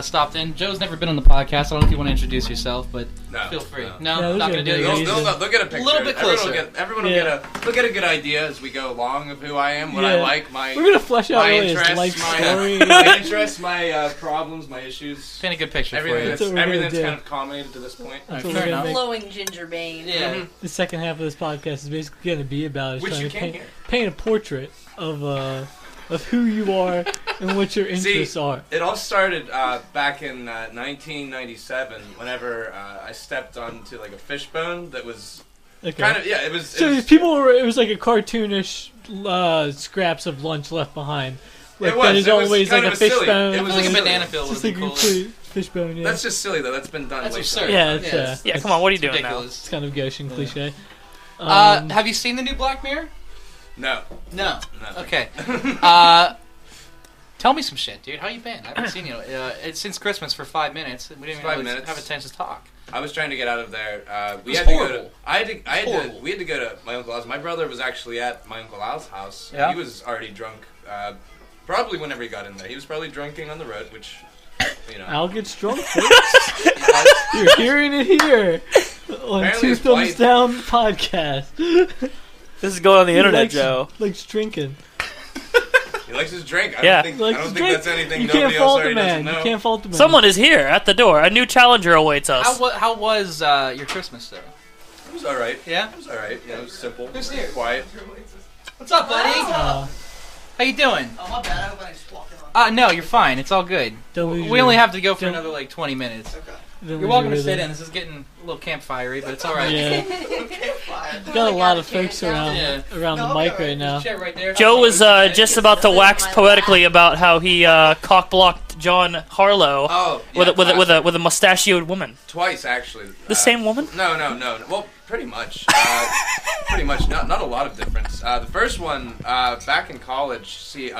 stopped in. Joe's never been on the podcast. I don't know if you want to introduce yourself, but feel free. No, not going to do it. They'll get a picture. A little bit closer. Everyone will get a good idea as we go along of who I am, what I like, my We're gonna flesh out my really his interests, life story. my interests, my problems, my issues. Paint a good picture for Everything you. that's, That's what we're everything gonna that's do. kind of culminated to this point. That's Fair what we're gonna enough. make. Flowing ginger vein. Yeah. The second half of this podcast is basically going to be about is Which trying you to can't paint a portrait of who you are and what your interests are. It all started back in 1997 whenever I stepped onto like a fishbone that was Okay. kind of, it was... So it was like a cartoonish scraps of lunch left behind. Like It was. that is It was always kind like a of silly. fishbone. It It was was like a silly. banana peel would Just have like been a cooler. fishbone, yeah. That's just silly though. That's been done That's way absurd. too Yeah, much. it's, Yeah, come on, what are you doing ridiculous. it's kind of Goshen cliche. Have you seen the new Black Mirror? No. No. No. Okay. Tell me some shit, dude. How you been? I haven't seen you it's since Christmas for 5 minutes. We didn't even 5 really minutes. have a chance to talk. I was trying to get out of there. We was had to go horrible. to. We had to go to my Uncle Al's. My brother was actually at my Uncle Al's house. Yeah. He was already drunk. Probably whenever he got in there, he was probably drinking on the road, which, you know. Al gets drunk, folks. You're hearing it here on Apparently Two his Thumbs wife- Down podcast. This is going on the internet, likes, Joe. Likes drinking. He likes his drink. Yeah. I don't think that's anything You nobody can't else fault the already man. doesn't know. You can't fault the man. Someone is here at the door. A new challenger awaits us. How was your Christmas, though? It was alright. Yeah? It was alright. Yeah, it was simple. Who's here? Quiet. What's up, buddy? How you doing? Oh, my bad. I hope I didn't just walk in on No, you're fine. It's all good. Don't lose We your- only have to go for don't- another like 20 minutes. Okay. don't You're lose welcome your to sit rhythm. in. This is getting a little campfirey, but it's all right. Yeah. Fine. Got a lot of folks around Yeah. around the No, mic okay. right now. Chair right there. Joe was just about to wax poetically about how he cock-blocked John Harlow Oh, with yeah, a mustachioed woman. twice actually. The same woman? No. Well, pretty much. Pretty much. Not a lot of difference. The first one, back in college. See,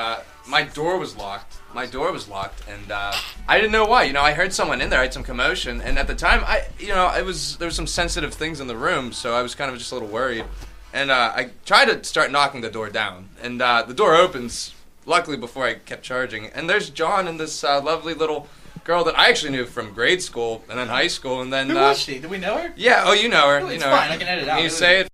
my door was locked. And I didn't know why. You know, I heard someone in there. I had some commotion, and at the time, there was some sensitive things in the room, so I was kind of just a little worried. And I tried to start knocking the door down, and the door opens. Luckily, before I kept charging, and there's John and this lovely little girl that I actually knew from grade school and then high school, and then Who was she? Do we know her? yeah. Oh, you know her. Oh, you it's know fine. her. I can edit it Can out. you say it?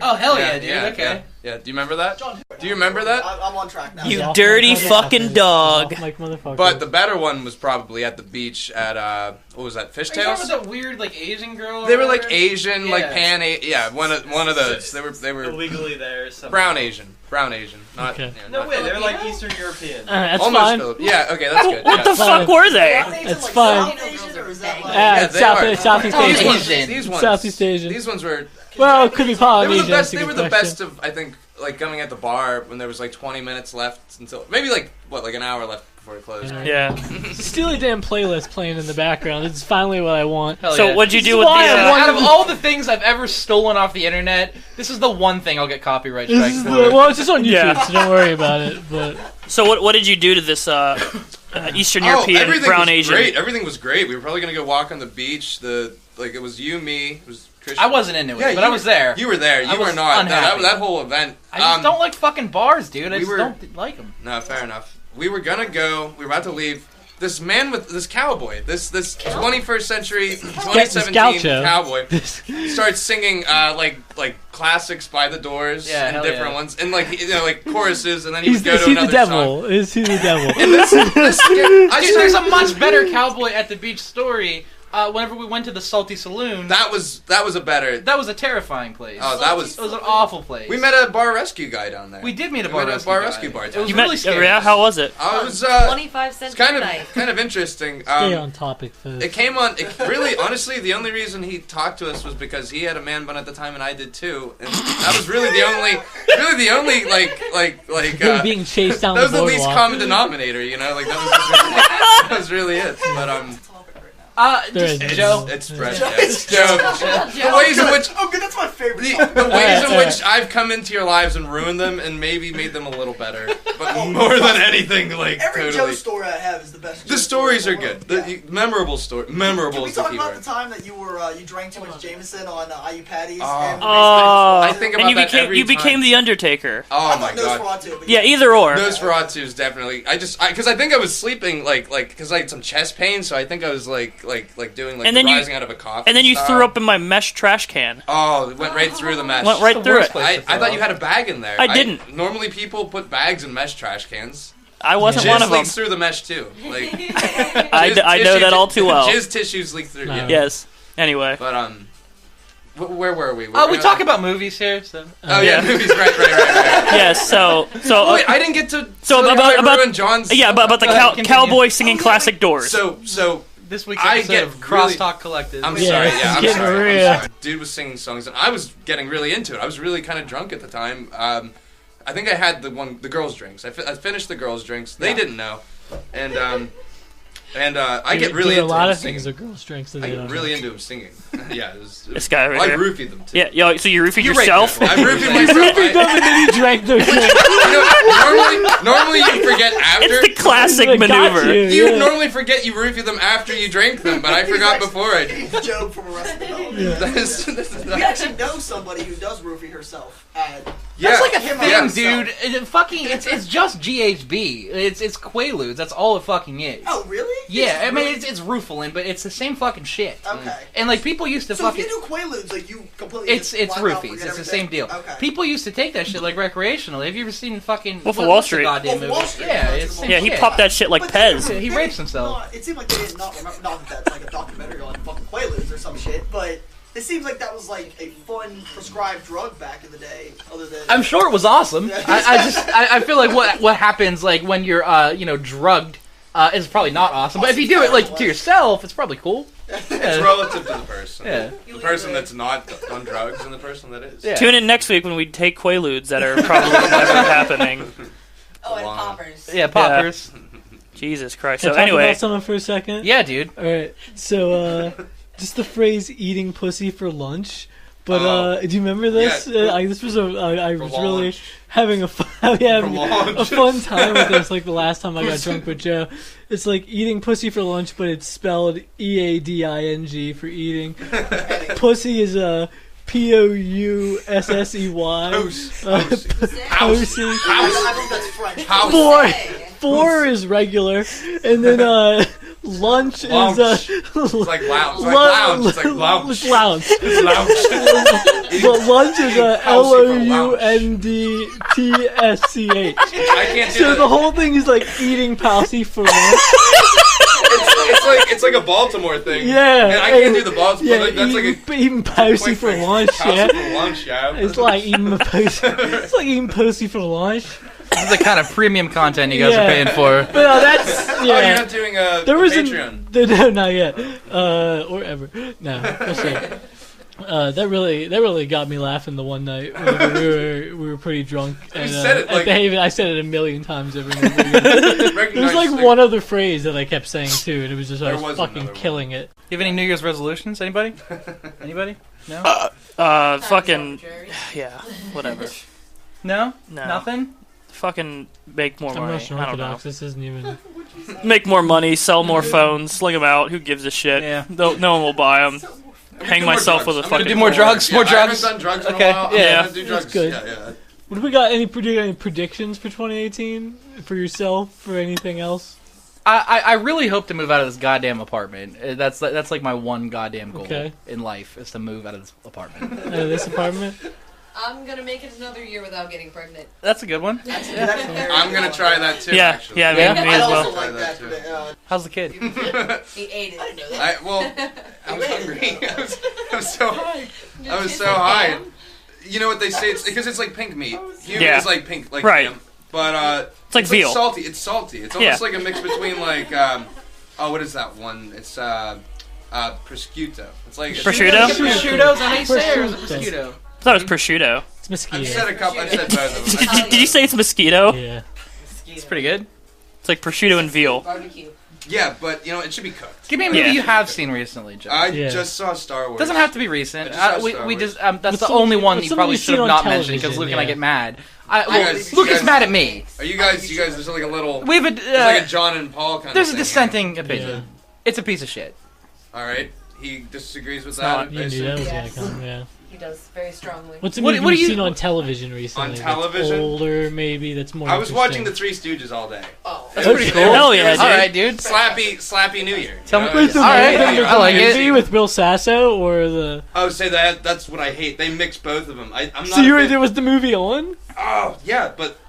Oh, hell yeah, dude. Okay. Yeah. Do you remember that? Do you remember that? I'm on track now. You Off dirty mic fucking motherfucker. dog. Off mic motherfucker. But the better one was probably at the beach at what was that? Are you talking about Fishtails. that weird like Asian girl? or They were like whatever? Asian, like Yeah. yeah, one of those. They were illegally there. Somehow. brown Asian, not. Okay. Yeah, No not- way, they're like Eastern European. That's almost fine. Philip. Yeah, okay, that's good. What the yeah. fuck were they? It's fine. South Asian or is that like... Yeah, they are. Southeast These Asian. ones- Asian. These ones, Southeast Asian. These ones were. Well, it could be They were Polynesian. the best. that's a They good were the question. best of, I think, like coming at the bar when there was like 20 minutes left until maybe like an hour left before it closed. Yeah. Steely Dan playlist playing in the background. It's finally what I want. Hell So yeah. what'd you This do is with the? why I Out of all the things I've ever stolen off the internet, this is the one thing I'll get copyright This strikes is for. well, it's just on YouTube, Yeah. so don't worry about it. But So what did you do to this Eastern European everything brown was Asian? great. Everything was great. We were probably gonna go walk on the beach. It was you, me, it was Christian. I wasn't into it, Yeah, but you I was there. You were there. I You were was not. No, unhappy. that whole event. I just don't like fucking bars, dude. I we just were- don't like them. No, fair enough. We were gonna go. We were about to leave. This man with this cowboy, this 21st century, 2017 Gaucho. cowboy, starts singing like classics by the Doors Yeah, and hell different yeah. ones, and like choruses, and then he he's would go to the another devil. song. Is he the devil? And this I Dude, there's a started, much better cowboy at the beach story. Whenever we went to the Salty Saloon, that was a better. that was a terrifying place. Oh, that was. It was an awful place. We met a bar rescue guy down there. We did meet a We bar met rescue rescue guy. bartender. It was You really met? scary. Yeah. How was it? It was 25 it's cents kind a night. of interesting. Stay on topic, folks. It came on. It really, honestly, the only reason he talked to us was because he had a man bun at the time, and I did too. And that was really the only like. Him being chased down That the was the least boardwalk. common denominator, you know. Like that was really it. But There is. Joe. it's Brett. Yeah. It's Joe. The ways in which Oh, good. That's my favorite. the ways in Alright. which I've come into your lives and ruined them, and maybe made them a little better. But more than anything, like Every Joe totally. story I have is the best. The Joe stories are story in good. the world. Yeah. Memorable story. Memorable Can we is the talk key about word. the time that you drank too much Jameson on IU patties? Oh. And I think And about you that became every you became time. the Undertaker. Oh my god. Nosferatu, but Yeah, either or. Nosferatu is definitely. Because I think I was sleeping because I had some chest pain, so I think I was like doing like And then the you- rising out of a coffin. And then you style. threw up in my mesh trash can. Oh, it went right through the mesh. Went right the through worst it. place. I thought you had a bag in there. I didn't. Normally people put bags in mesh trash cans. I wasn't Jizz one of them. leaks through the mesh too. Like I know that all too well. Jizz tissues leak through. No. Yeah. Yes. Anyway. But where were we? We talk about movies here, so. Oh yeah, movies. Right. Yes. So. Oh, wait, I didn't get to. So tell you how I about ruined John's. yeah, about the Continue. cowboy singing classic Doors. So This week's I episode get of really- Crosstalk Collective. I'm Yeah, sorry. it's Yeah, I'm getting sorry. real. I'm sorry. Dude was singing songs, and I was getting really into it. I was really kind of drunk at the time. I think I had the girls' drinks. I finished the girls' drinks. They didn't know, and I get really a into lot him of singing. things are girls' drinks that I they get don't really know. into him singing. Yeah, it was This guy right I here. roofied them too. Yeah. Yo. So you roofied You raped yourself? that I roofied myself. Roofied them and then he drank their shit. Normally you forget after. It's the classic I got maneuver. You yeah. normally forget you roofie them after you drink them, but I forgot before I did. He's Joe from Arrested Development. Yeah. That is We actually know somebody who does roofie herself. That's like a him thing, himself. dude. It's just GHB. It's Quaaludes. That's all it fucking is. Oh, really? Yeah, I mean it's Rufalin, but it's the same fucking shit. Okay. And like people used to So if fucking. you do Quaaludes, like you completely. It's just black out, roofies. forget It's the everything? same deal. Okay. People used to take that shit like recreationally. Have you ever seen fucking Wolf of Wall what's the Street. goddamn Wolf of Wall movie? Street. Yeah, That's it's the same Yeah, he shit. popped that shit like But Pez. Yeah, he they rapes did himself. not- It seemed like they did not remember. Not that that's like a documentary on fucking Quaaludes or some shit, but it seems like that was like a fun prescribed drug back in the day. Other than I'm sure it was awesome. I feel like what happens like when you're drugged is probably not awesome. But if you do it like to yourself, it's probably cool. It's relative to the person. Yeah. The person that's not on drugs and the person that is. Yeah. Tune in next week when we take Quaaludes that are probably never happening. Oh, and Long. poppers. Yeah, poppers. Jesus Christ. Can I So talk anyway, about someone for a second? Yeah, dude. All right. So, just the phrase "eating pussy for lunch." But do you remember this? Yeah. This was I For was really lunch. having a lunch. fun time with this. Like the last time I got drunk with Joe, it's like eating pussy for lunch, but it's spelled EADING for eating. Pussy is POUSSEY. Pussy. I think that's French. House. Four is regular, and then lunch is Lounge. It's like lounge. It's like lounge. It's like lounge. Lounge. It's lounge. But lunch is Housey for LOUNDTSCH. I can't do So that. the whole thing is like eating palsy for lunch. It's like a Baltimore thing. Yeah. And I can't do the Baltimore. Yeah, That's like eating pussy quick for thing. lunch. Yeah. for lunch, yeah. It's like eating a pussy. It's like eating pussy for lunch. This is the kind of premium content you guys are paying for. But no, that's Oh, you're yeah. not doing a There was Patreon. no, not yet. Or ever. No, we'll see. That really got me laughing the one night. We were pretty drunk. And, said it like... I said it a million times every night. There was like one other phrase that I kept saying too, and it was just I was fucking killing it. You have any New Year's resolutions? Anybody? Anybody? No. Fucking yeah, whatever. No. No. Nothing. Fucking make more I'm money. Russian I don't know. Orthodox. This isn't even. Make more money, sell more phones, sling them out. Who gives a shit? Yeah. No one will buy them. Hang myself with a fucking. Do more drugs. More drugs. I haven't done drugs in Okay. a while. Yeah. I'm gonna do drugs. That's good. Yeah. What do we got? Any predictions for 2018 for yourself or anything else? I really hope to move out of this goddamn apartment. That's like my one goddamn goal in life is to move out of this apartment. Out of this apartment? I'm gonna make it another year without getting pregnant. That's a good one. I'm gonna try that too. Yeah, actually. yeah, me as well. Also like that. How's the kid? He ate it. I didn't know that. I was hungry. I was so high. I was so high. You know what they say? It's because it's like pink meat. Human is like pink, like ham. But it's like veal. Salty. It's salty. It's almost like a mix between like what is that one? It's prosciutto. It's like prosciutto. Prosciutto's how you say it, or is it mosquito? I thought it was prosciutto. It's mosquito. I've said a couple. I've said both of them. Did you say it's mosquito? Yeah. It's pretty good. It's like prosciutto and veal. Barbecue. Yeah, but you know it should be cooked. Give me a movie you have seen recently, Joe. I just saw Star Wars. Doesn't have to be recent. We just that's What's the some- only one that what's you probably something should have you've not seen on mentioned because television, Luke and I get mad. guys- Luke you is guys- mad at me. Are you guys? There's like a little. We have there's like a John and Paul kind There's of a thing. dissenting opinion. It's a piece of shit. All right, he disagrees with Not- that. you knew that was gonna come, yeah. He does very strongly. What's a What- movie what do you've you- seen on television recently? On television? That's older, maybe. That's more. I was watching interesting? the Three Stooges all day. Oh. That's pretty cool. Hell yeah, dude. All right, dude. Slappy New Year. Tell me- You know, All right, I like it. Movie with Will Sasso or the. I would say that's what I hate. They mix both of them. I'm not. So there was the movie on? Oh yeah, but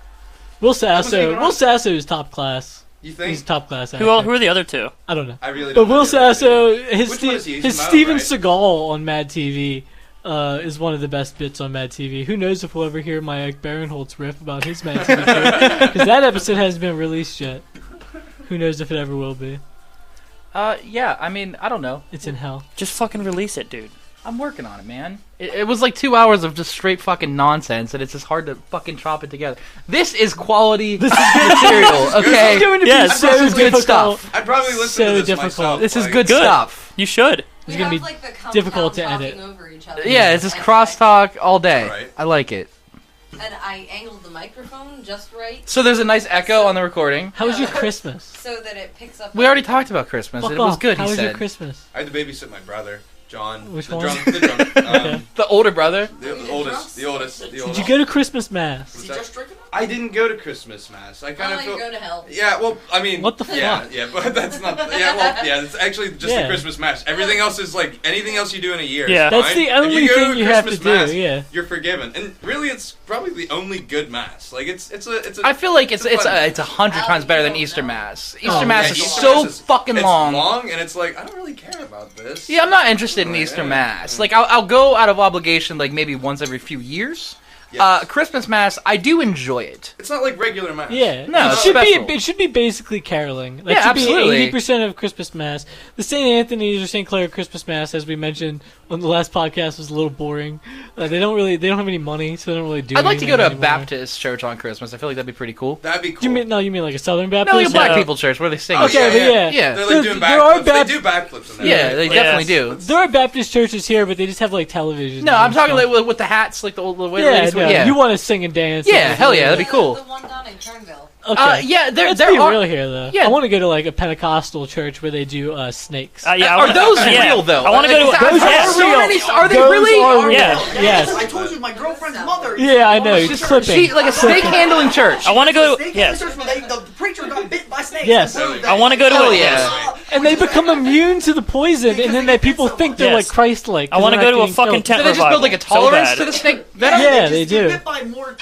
Will wasn't even Sasso. on. Will Sasso is top class. you think? He's top class. Who actor. are the other two? I don't know. I really But don't. know Will the other Sasso, two. his Which one is he? He's his Mo, Steven right? Seagal on Mad TV is one of the best bits on Mad TV. Who knows if we'll ever hear my Ike Barinholtz riff about his Mad TV show? Because that episode hasn't been released yet. Who knows if it ever will be? Yeah. I mean, I don't know. It's in hell. Just fucking release it, dude. I'm working on it, man. It was like 2 hours of just straight fucking nonsense, and it's just hard to fucking chop it together. This is quality material, okay? It's going to be Yes, so this is good difficult. stuff. I'd probably listen So to this difficult. myself. This is like- good Good. stuff. You should. It's We gonna have, be like, the difficult to compound edit. talking over each other. Yeah, it's just And crosstalk all day. Right. I like it. And I angled the microphone just right So there's a nice echo on the recording. How was your Christmas? so that it picks up. We already talked about Christmas. Fuck It was off. good, How he was your said. Christmas? I had to babysit my brother, John. Which the one? Drunk, the drunk. The older brother. The oldest. The oldest. The Did oldest. you go to Christmas Mass? What's that? I didn't go to Christmas Mass. I kind Oh, of you feel. go to hell. Yeah, well, I mean, What the yeah, fuck? yeah, but that's not. Yeah, well, yeah, it's actually just Yeah. the Christmas Mass. Everything else is like anything else you do in a year. Yeah. is That's fine. the If only you go thing a you have to Christmas do, Mass, yeah. You're forgiven, and really, it's probably the only good Mass. Like it's a. I feel like it's fun- 100 times better than don't Easter know. Mass. Oh, Easter Mass Yeah, is Easter so Mass is- fucking it's long. and it's like I don't really care about this. Yeah, I'm not interested in Easter Yeah. Mass. Like, I'll go out of obligation, like maybe once every few years. Yes. Christmas Mass, I do enjoy it. It's not like regular Mass. Yeah, No, it it's should special. be. It should be basically caroling. That Yeah, should absolutely. be 80% of Christmas Mass. The St. Anthony's or St. Clair Christmas Mass, as we mentioned on the last podcast, was a little boring. They don't have any money, so they don't really do. I'd like to go anything to a anymore. Baptist church on Christmas. I feel like that'd be pretty cool. That'd be cool. You mean like a Southern No, Baptist? like a black No. people church where they sing. Okay, but yeah. Yeah. They're There- like doing there are backflips. Bap- They do backflips in there. Yeah, they Yes. definitely do. There are Baptist churches here, but they just have like television. No, I'm talking like like with the hats, like the old yeah, ladies. no, Yeah, you want to sing and dance? Yeah, hell yeah, that'd be The- cool. The one down in Kernville. Okay. Yeah, Let's there be are. real here, though. Yeah. I want to go to like a Pentecostal church where they do snakes. Yeah, Are those real though? I want to go to. Like, Those yes. are so real. many- Are they Those really? are real. Yeah. Yes. I told you my girlfriend's mother. Yeah, I know. It's clipping. She like a snake handling church. I want to go. Snake Yes. church where the preacher got bit by snakes. Yes. I want to go to. Hell a, yeah. And they become immune to the poison, and then people think they're Yes. like Christ-like. I want to go to a fucking So tent they just build like a revival. tolerance So to bad. the snake venom. Yeah, they Get do. bit by more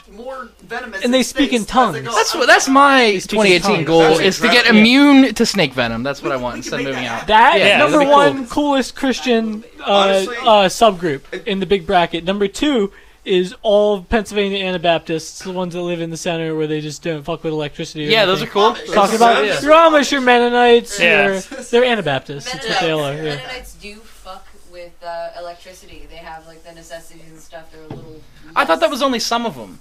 venomous. And they speak in snakes as they tongues. go. That's my speak in 2018 tongues. goal That's is to get incredible. immune to snake venom. That's what I want we instead can of make moving that out. That Yeah, number that'd be cool. one coolest Christian Honestly, subgroup in the big bracket. Number two is all Pennsylvania Anabaptists, the ones that live in the center where they just don't fuck with electricity. Or Yeah, those are anything. cool. Talking about Yeah. you're Amish, you're Mennonites, Yeah. they're Anabaptists. That's what they all are. Yeah. Mennonites do fuck with with electricity. They have like the necessities and stuff. They're a little. I thought that was only some of them.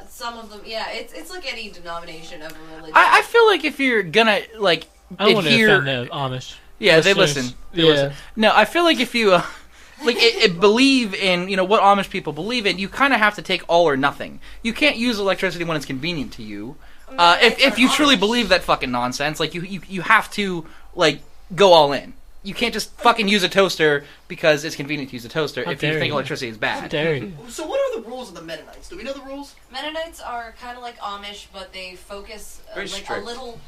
Some of them, yeah. It's like any denomination of a religion. I feel like if you're gonna like I don't want to adhere, offend the Amish. yeah, they listeners. listen. They listen. No, I feel like if you like it believe in what Amish people believe in, you kind of have to take all or nothing. You can't use electricity when it's convenient to you. If you truly believe that fucking nonsense, like you have to like go all in. You can't just fucking use a toaster because it's convenient to use a toaster if you think electricity is bad. How dare you? So what are the rules of the Mennonites? Do we know the rules? Mennonites are kind of like Amish, but they focus Very like strict. a little,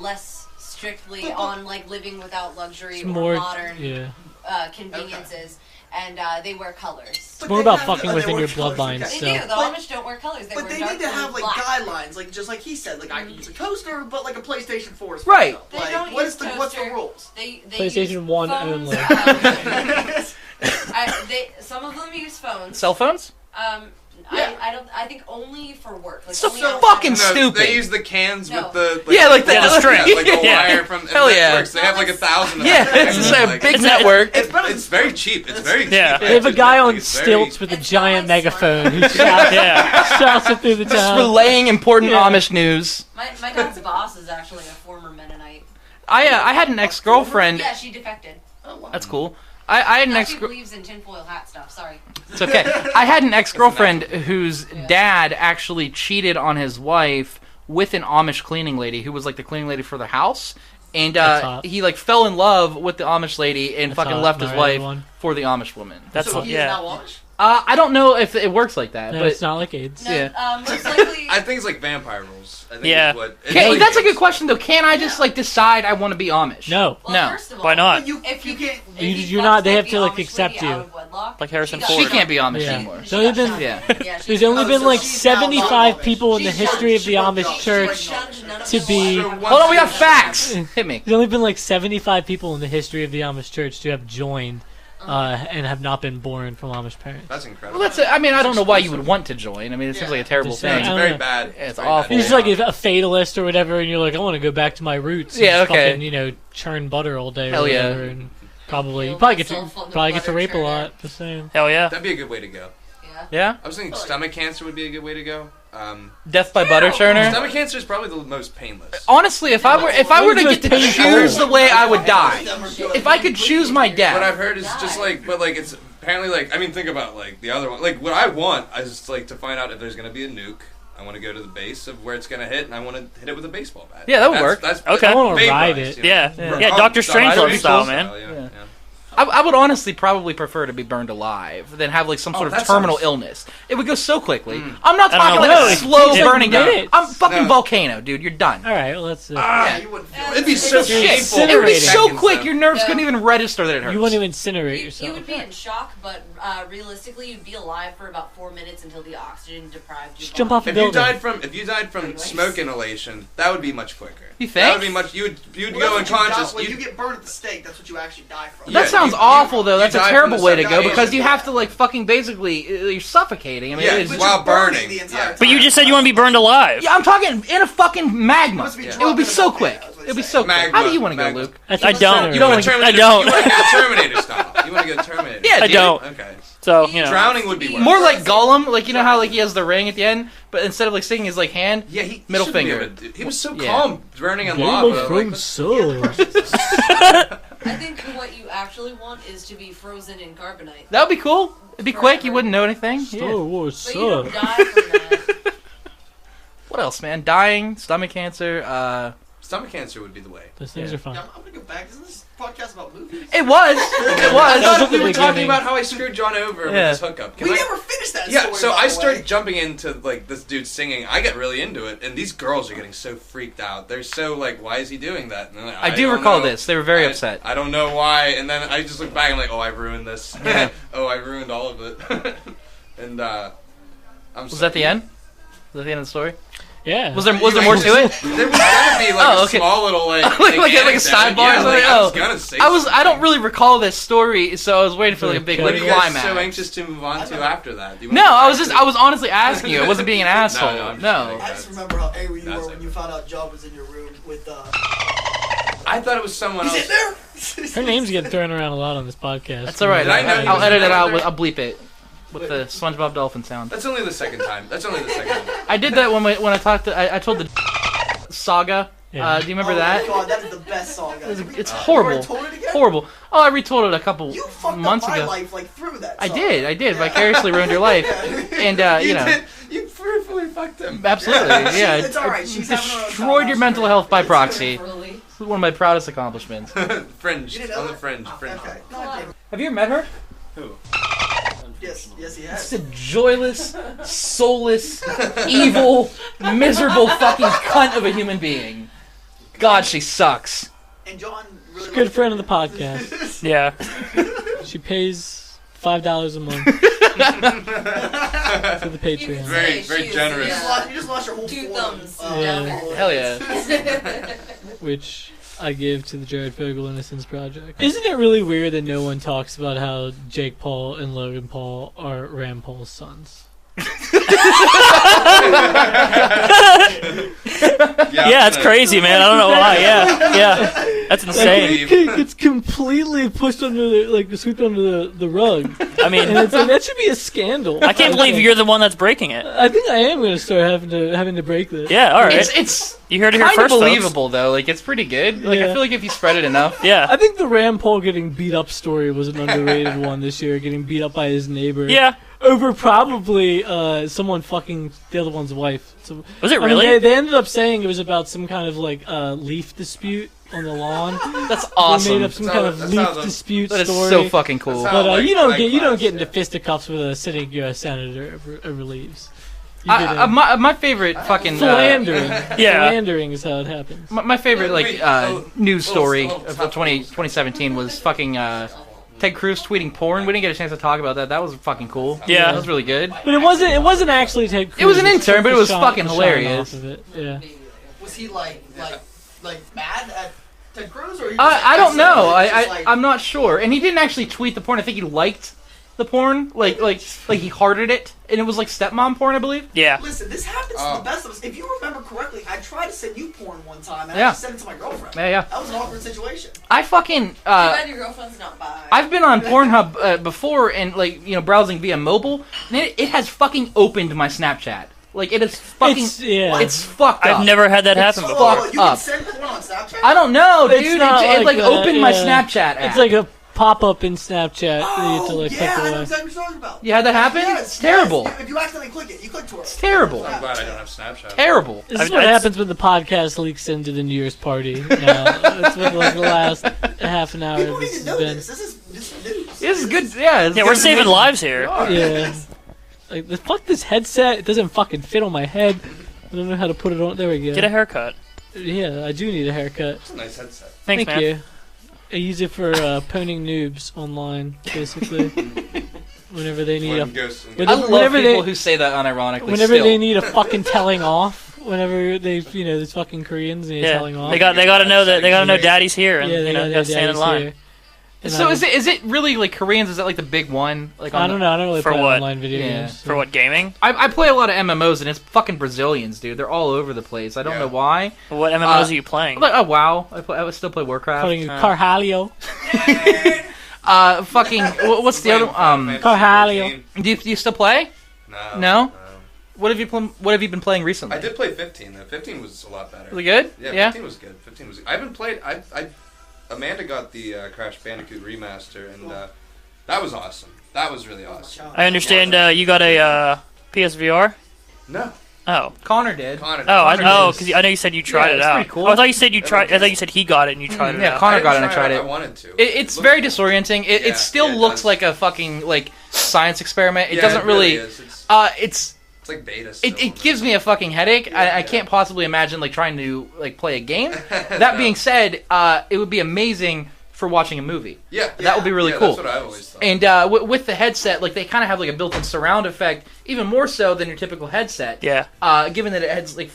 less strictly on like living without luxury It's or more, modern yeah. conveniences, and they wear colors. It's more about fucking within your bloodline. They So. do. The Amish don't wear colors. They But wear they dark need to have blue, like black. guidelines, like just like he said, like I can use a toaster, but like a PlayStation 4 is Right. They Like, don't what use is what's the toaster. rules? They PlayStation use 1 phones, only. Some of them use phones. Cell phones? Yeah. I think only for work. Like So only fucking outside- stupid. They use the cans No. with the the string. like a Yeah. wire from Hell yeah. networks. They have like 1,000. of Yeah, them. it's Like, a big It's network. It's very cheap. It's very Yeah. cheap. They have a guy on Like, it's very- stilts with a It's giant not like megaphone who shouts, Yeah. shouts it through the Just town. relaying important Yeah. Amish news. My dad's boss is actually a former Mennonite. I had an ex-girlfriend. Yeah, she defected. Oh, wow. That's cool. I had an Now ex. she believes in tinfoil hat stuff. Sorry. It's okay. I had an ex-girlfriend whose dad actually cheated on his wife with an Amish cleaning lady who was like the cleaning lady for the house, and That's hot. he like fell in love with the Amish lady and That's fucking hot. left his Married wife one. for the Amish woman. That's So what, he is yeah. now Amish? I don't know if it works like that, No, but it's not like AIDS. No, Yeah. most likely. I think it's like vampire rules. I think Yeah. is what, it's Can, like- that's a good question though. Can I just like decide I want to be Amish? No. Well, No. First of all, Why not? But you can't. if You're fucks not- they like have the to, like, Amish accept lady you. out of wedlock, Like Harrison got Ford. She shot. can't be Amish Yeah. anymore. There's only been Yeah. Yeah, there's she only got been shot. like She's now 75 Amish. people in the She's history of the shunned- Amish she's church shunned none of to the be. souls. Hold on, we got facts. Hit me. There's only been like 75 people in the history of the Amish church to have joined and have not been born from Amish parents. That's incredible. Well, I mean, I don't know why you would want to join. I mean, it seems like a terrible Just thing. It's I don't very know. bad. It's very awful. bad. You're just like a fatalist or whatever, and you're like, I want to go back to my roots. And Yeah, just okay. Fucking, churn butter all day. Hell or yeah. whatever, and probably you Kill probably get to myself on the probably get to butter rape a churner. lot. The same. Hell yeah. That'd be a good way to go. Yeah. Yeah? I was thinking stomach cancer would be a good way to go. Death by butter churner? Stomach cancer is probably the most painless. Honestly, if I were to get to choose the way I would die, if I could choose my What death, I've heard is just like, but like it's apparently like, I mean, think about like the other one. Like what I want is just like to find out if there's gonna be a nuke. I want to go to the base of where it's gonna hit, and I want to hit it with a baseball bat. Yeah, that would work. That's Okay. I want to vaporize, ride it. you know? Yeah. Yeah, Oh, Dr. Strangelove Dr. style, Strangelove man. yeah. Yeah. Yeah. I would honestly probably prefer to be burned alive than have like some sort of that terminal sounds- illness. It would go so quickly. I'm not I don't talking know. like No, a it slow takes, like, burning down. minutes. I'm fucking No. volcano, dude. You're done. All right, well, let's. Yeah, you wouldn't feel It'd be so You're painful. It would be incinerating. so Seconds, quick, though. your nerves Yeah. couldn't even register that it hurts. You want to incinerate yourself. You would be in shock, but realistically, you'd be alive for about 4 minutes until the oxygen deprived you. Just jump off a If you building. died from smoke inhalation, that would be much quicker. You That would think? be much. You'd Well, go that's what unconscious. When you get burned at the stake, that's what you actually die from. Yeah, That sounds you- awful, though. you That's a die terrible from the way to go suffocation. because you have to like fucking basically you're suffocating. I mean, Yeah, it's, but But while you're burning burning, the entire yeah. time. But you just said you want to be burned alive. yeah, I'm talking in a fucking magma. must be It would drunk be in a so volcano, quick. that's what It'd be it's so saying. quick. Magma. How do you want to go, Magma. Luke? That's I what's don't. incinerating. You want I to Terminator? don't. You want to go Terminator style? You want to go Terminator? Yeah, I dude. don't. Okay. So, you know. Drowning would be worse. More like Gollum, like you know how like he has the ring at the end, but instead of like sticking his like hand, Yeah, he Middle shouldn't be finger. able to do- He was so Yeah. calm, burning in Game lava. of Like, Thrones so. I think what you actually want is to be frozen in carbonite. that would be cool. It'd be quick. You wouldn't know anything. Star Yeah. Wars But you don't so. die from that. What else, man? Dying, stomach cancer. Stomach cancer would be the way. Those things Yeah. are fun. I'm gonna go back. Isn't this podcast about movies? It was. It I was. thought at we the were talking beginning. about how I screwed John over with Yeah. his hookup. 'Cause We I- never finished that Yeah, story. so by I the started way. jumping into like this dude singing. I get really into it, and these girls are getting so freaked out. They're so like, "Why is he doing that?" And they're like, I do don't recall know. this. They were very upset. I don't know why. And then I just look back and I'm like, "Oh, I ruined this. Yeah. Oh, I ruined all of it." And I'm. Was that the end? Was that the end of the story? Yeah. Was there more to it? There was gonna be like Oh, a okay. small little like like a anecdote. sidebar Yeah, or something? like, I was Oh. gonna say. I don't something. really recall this story, so I was waiting for like a big What like are you guys climax. so anxious to move on to after that? Do you No, want to- I was honestly asking you. I wasn't being an asshole. No, I'm just No. kidding. I just remember how angry you That's were when it. you found out John was in your room with. I thought it was someone He's else. in there. Her name's getting thrown around a lot on this podcast. That's all right. I'll edit it out. I'll bleep it with the SpongeBob dolphin sound. That's only the second time. I did that when I talked to. I told the saga. Yeah. Do you remember that? God, that is the best song. It's horrible. You retold it again? Horrible. Oh, I retold it a couple You fucked months up my ago. life like through that I song. did. Vicariously ruined your life. And you know. You fearfully fucked him. Absolutely. Yeah. It's alright. She's having her own destroyed time. your mental health by proxy. Really? This is one of my proudest accomplishments. Fringe. You didn't know On the that? fringe. Oh, Fringe. okay. God damn it. Have you ever met her? Who? Yes, he It's has. a joyless, soulless, evil, miserable fucking cunt of a human being. God, she sucks. And John really Good friend of the podcast. Yeah. She pays $5 a month for the Patreon. Very, very generous. You just lost your whole Two forum. thumbs. Yeah. Hell yeah. Which I give to the Jared Fogle Innocence Project. Isn't it really weird that no one talks about how Jake Paul and Logan Paul are Rand Paul's sons? Yeah, it's crazy, man. I don't know why. Yeah. That's insane. It's completely pushed under swept under the rug. I mean, And it's like, that should be a scandal. I can't believe you're the one that's breaking it. I think I am going to start having to break this. Yeah, all right. It's You heard it here kind of first, folks. believable though. Like it's pretty good. Like I Yeah. feel like if you spread it enough. Yeah. I think the Rand Paul getting beat up story was an underrated one this year. Getting beat up by his neighbor. Yeah. Over probably someone fucking the other one's wife. So, Was it I mean, really? they ended up saying it was about some kind of leaf dispute on the lawn. That's They awesome. made up some kind of That leaf sounds- dispute That is story. so fucking cool. That's But how- you don't like get into class, fisticuffs with a sitting U.S. senator over leaves. You get my favorite fucking philandering. Yeah. Philandering is how it happens. my favorite Wait, oh, news story oh, of 2017 was fucking Ted Cruz tweeting porn. We didn't get a chance to talk about that. That was fucking cool. Yeah. That was really good. But it wasn't actually Ted Cruz. It was an intern, but it was shine- fucking shine hilarious. off of it. Yeah. Was he like mad at Ted Cruz, or he I don't know. I I'm not sure. And he didn't actually tweet the porn. I think he liked the porn. Like he hearted it, and it was like stepmom porn, I believe. Yeah. Listen, this happens to the best of us. If you remember correctly, I tried to send you porn one time, and Yeah. I just sent it to my girlfriend. Yeah. That was an awkward situation. I fucking Too bad your girlfriend's not by. I've been on Pornhub before and browsing via mobile, and it has fucking opened my Snapchat. Like it is fucking. It's fucked up. I've never had that happen It's before. fucked You up. can send porn on Snapchat? I don't know, dude. It's not It like that, opened my yeah. Snapchat app. It's like a pop-up in Snapchat that you have to Oh, click yeah, I know away. exactly what you're talking about. You had that happen? Yes, It's terrible. Yes. If you accidentally click it, you click to it. It's terrible. I'm glad I don't have Snapchat. Terrible. This is what happens when the podcast leaks into the New Year's party. That's what the last half an hour People of need this to has know been. this. This is news. This is good. Yeah, Yeah, we're saving lives here. Yeah. Like, fuck this headset. It doesn't fucking fit on my head. I don't know how to put it on. There we go. Get a haircut. Yeah, I do need a haircut. It's a nice headset. Thanks, Thank man. you. I use it for poning noobs online, basically. Whenever they need a, I love people who say that unironically. whenever still. they need a fucking telling off. Whenever they, these fucking Koreans need a Yeah. telling off. They got to know that Daddy's here, and Yeah, they got know to stand in Daddy's line. here. And So I- is it really like Koreans? Is that like the big one? Like I don't know. I don't really For play what? online video Yeah. games. For what, gaming? I play a lot of MMOs and it's fucking Brazilians, dude. They're all over the place. I don't know why. What MMOs are you playing? Like, WoW. I would still play Warcraft. Calling Carhalio. Fucking. What's the other? Carhalio. Do you still play? No. No. What have you been playing recently? I did play 15. 15 was a lot better. Was it good? Yeah, Yeah. 15 was good. 15 was. I haven't played. Amanda got the Crash Bandicoot remaster, and that was awesome. That was really awesome. I understand you got a PSVR. No. Oh. Connor did. Because I know you said you tried Yeah, it it's out. pretty cool. Oh, I thought you said you tried. I thought you said he got it and you tried it Yeah, out. Connor got it and I tried I it. wanted to. It's very disorienting. It still looks like a fucking like science experiment. It Yeah, doesn't it really really. is. It's like beta. It gives me a fucking headache. I can't possibly imagine like trying to like play a game. That being said, it would be amazing for watching a movie. Yeah, that would be really yeah, cool. that's what I've always thought. And with the headset, like they kind of have like a built-in surround effect, even more so than your typical headset. Yeah. Given that it has like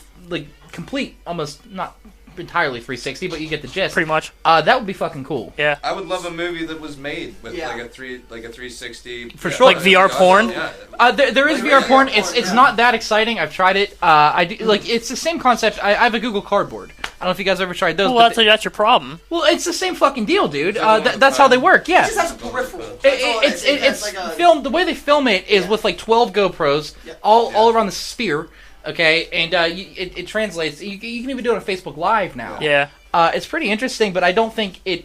complete, almost not entirely 360, but you get the gist. Pretty much. That would be fucking cool. Yeah. I would love a movie that was made with like a 360. For sure. Like VR porn? Yeah. There is VR porn. It's not that exciting. I've tried it. I do, like it's the same concept. I have a Google Cardboard, I don't know if you guys ever tried those. Well, that's your problem. Well, it's the same fucking deal, dude. That's how they work. Yeah. It just has a peripheral. It's like filmed. The way they film it is with like 12 GoPros all around the sphere. Okay, and it translates. You can even do it on Facebook Live now. Yeah. It's pretty interesting, but I don't think it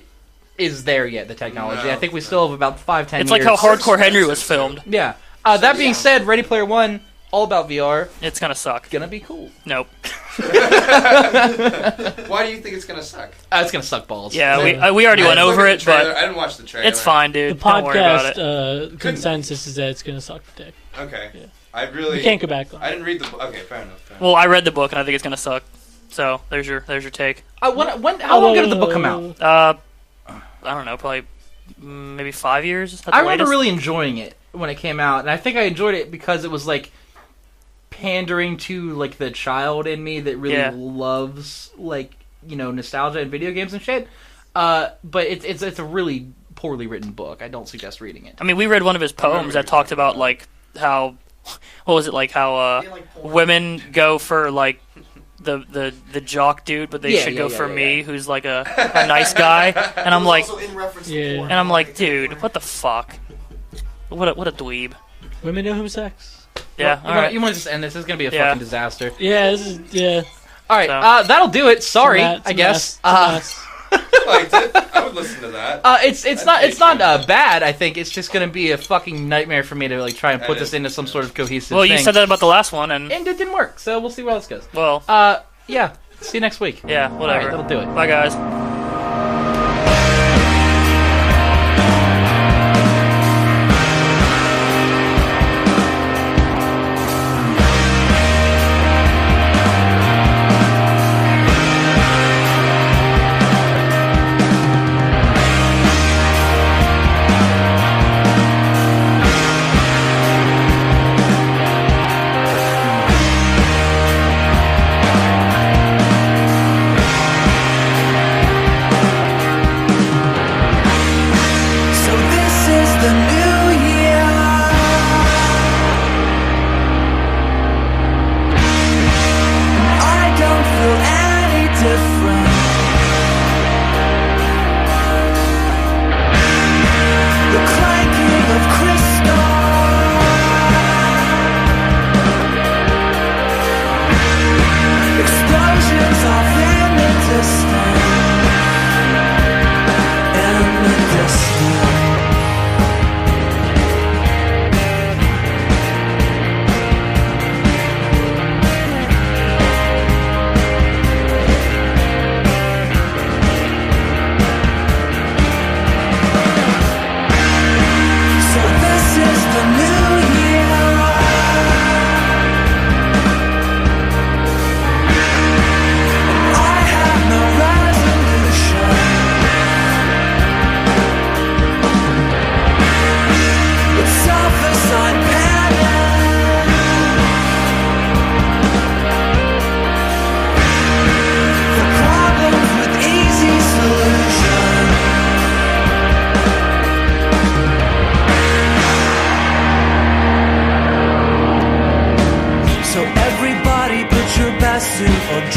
is there yet. The technology. I think we still have about 5-10 years. It's like how Hardcore Henry was filmed. Yeah. That being said, Ready Player One, all about VR. It's gonna suck. Gonna be cool. Nope. Why do you think it's gonna suck? It's gonna suck balls. Yeah, we already went over it, but I didn't watch the trailer. It's fine, dude. The Don't worry about it. podcast consensus is that it's gonna suck dick. Okay. Yeah. I really. You can't go back on. I didn't read the book. Okay, fair enough. Well, I read the book and I think it's gonna suck. So there's your take. How long ago did the book come out? I don't know, probably maybe 5 years. I remember really enjoying it when it came out, and I think I enjoyed it because it was like pandering to like the child in me that really loves like nostalgia and video games and shit. But it's a really poorly written book. I don't suggest reading it. I mean, we read one of his poems that talked about like how how women go for like the jock dude, but they should go for me, who's like a nice guy. And I'm like, and I'm like, dude, what the fuck? What a dweeb. Women know who sex. Yeah, all right. You want to just end this? This is gonna be a fucking disaster. Yeah, All right, that'll do it. Sorry, I guess. I liked it. I would listen to that. It's not bad. I think it's just gonna be a fucking nightmare for me to like try and put this into some sort of cohesive. Well, thing. you said that about the last one, and it didn't work. So we'll see where this goes. Well, yeah. See you next week. Yeah, whatever. All right, that'll do it. Bye, guys.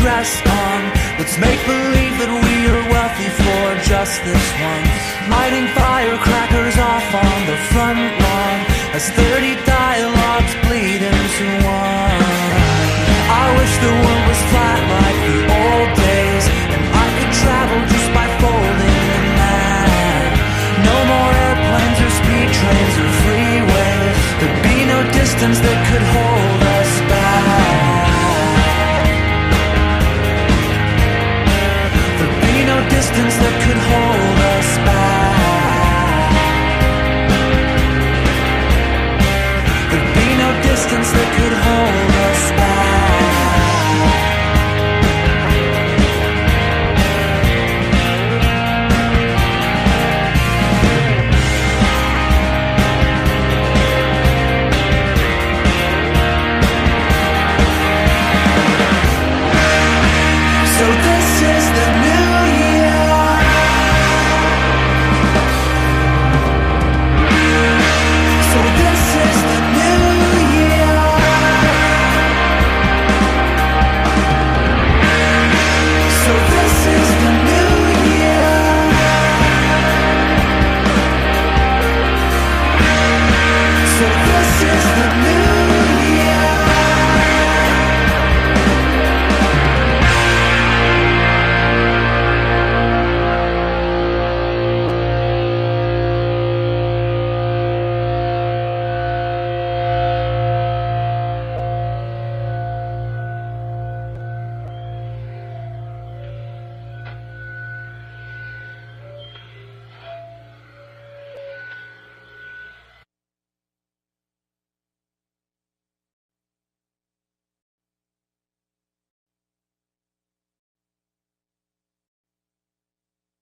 dress on. Let's make believe that we are wealthy for just this once. Lighting firecrackers off on the front lawn as 30 dialogues bleed into one. I wish the world was flat like the old days, and I could travel just by folding the map. No more airplanes or speed trains or freeways. There'd be no distance that could hold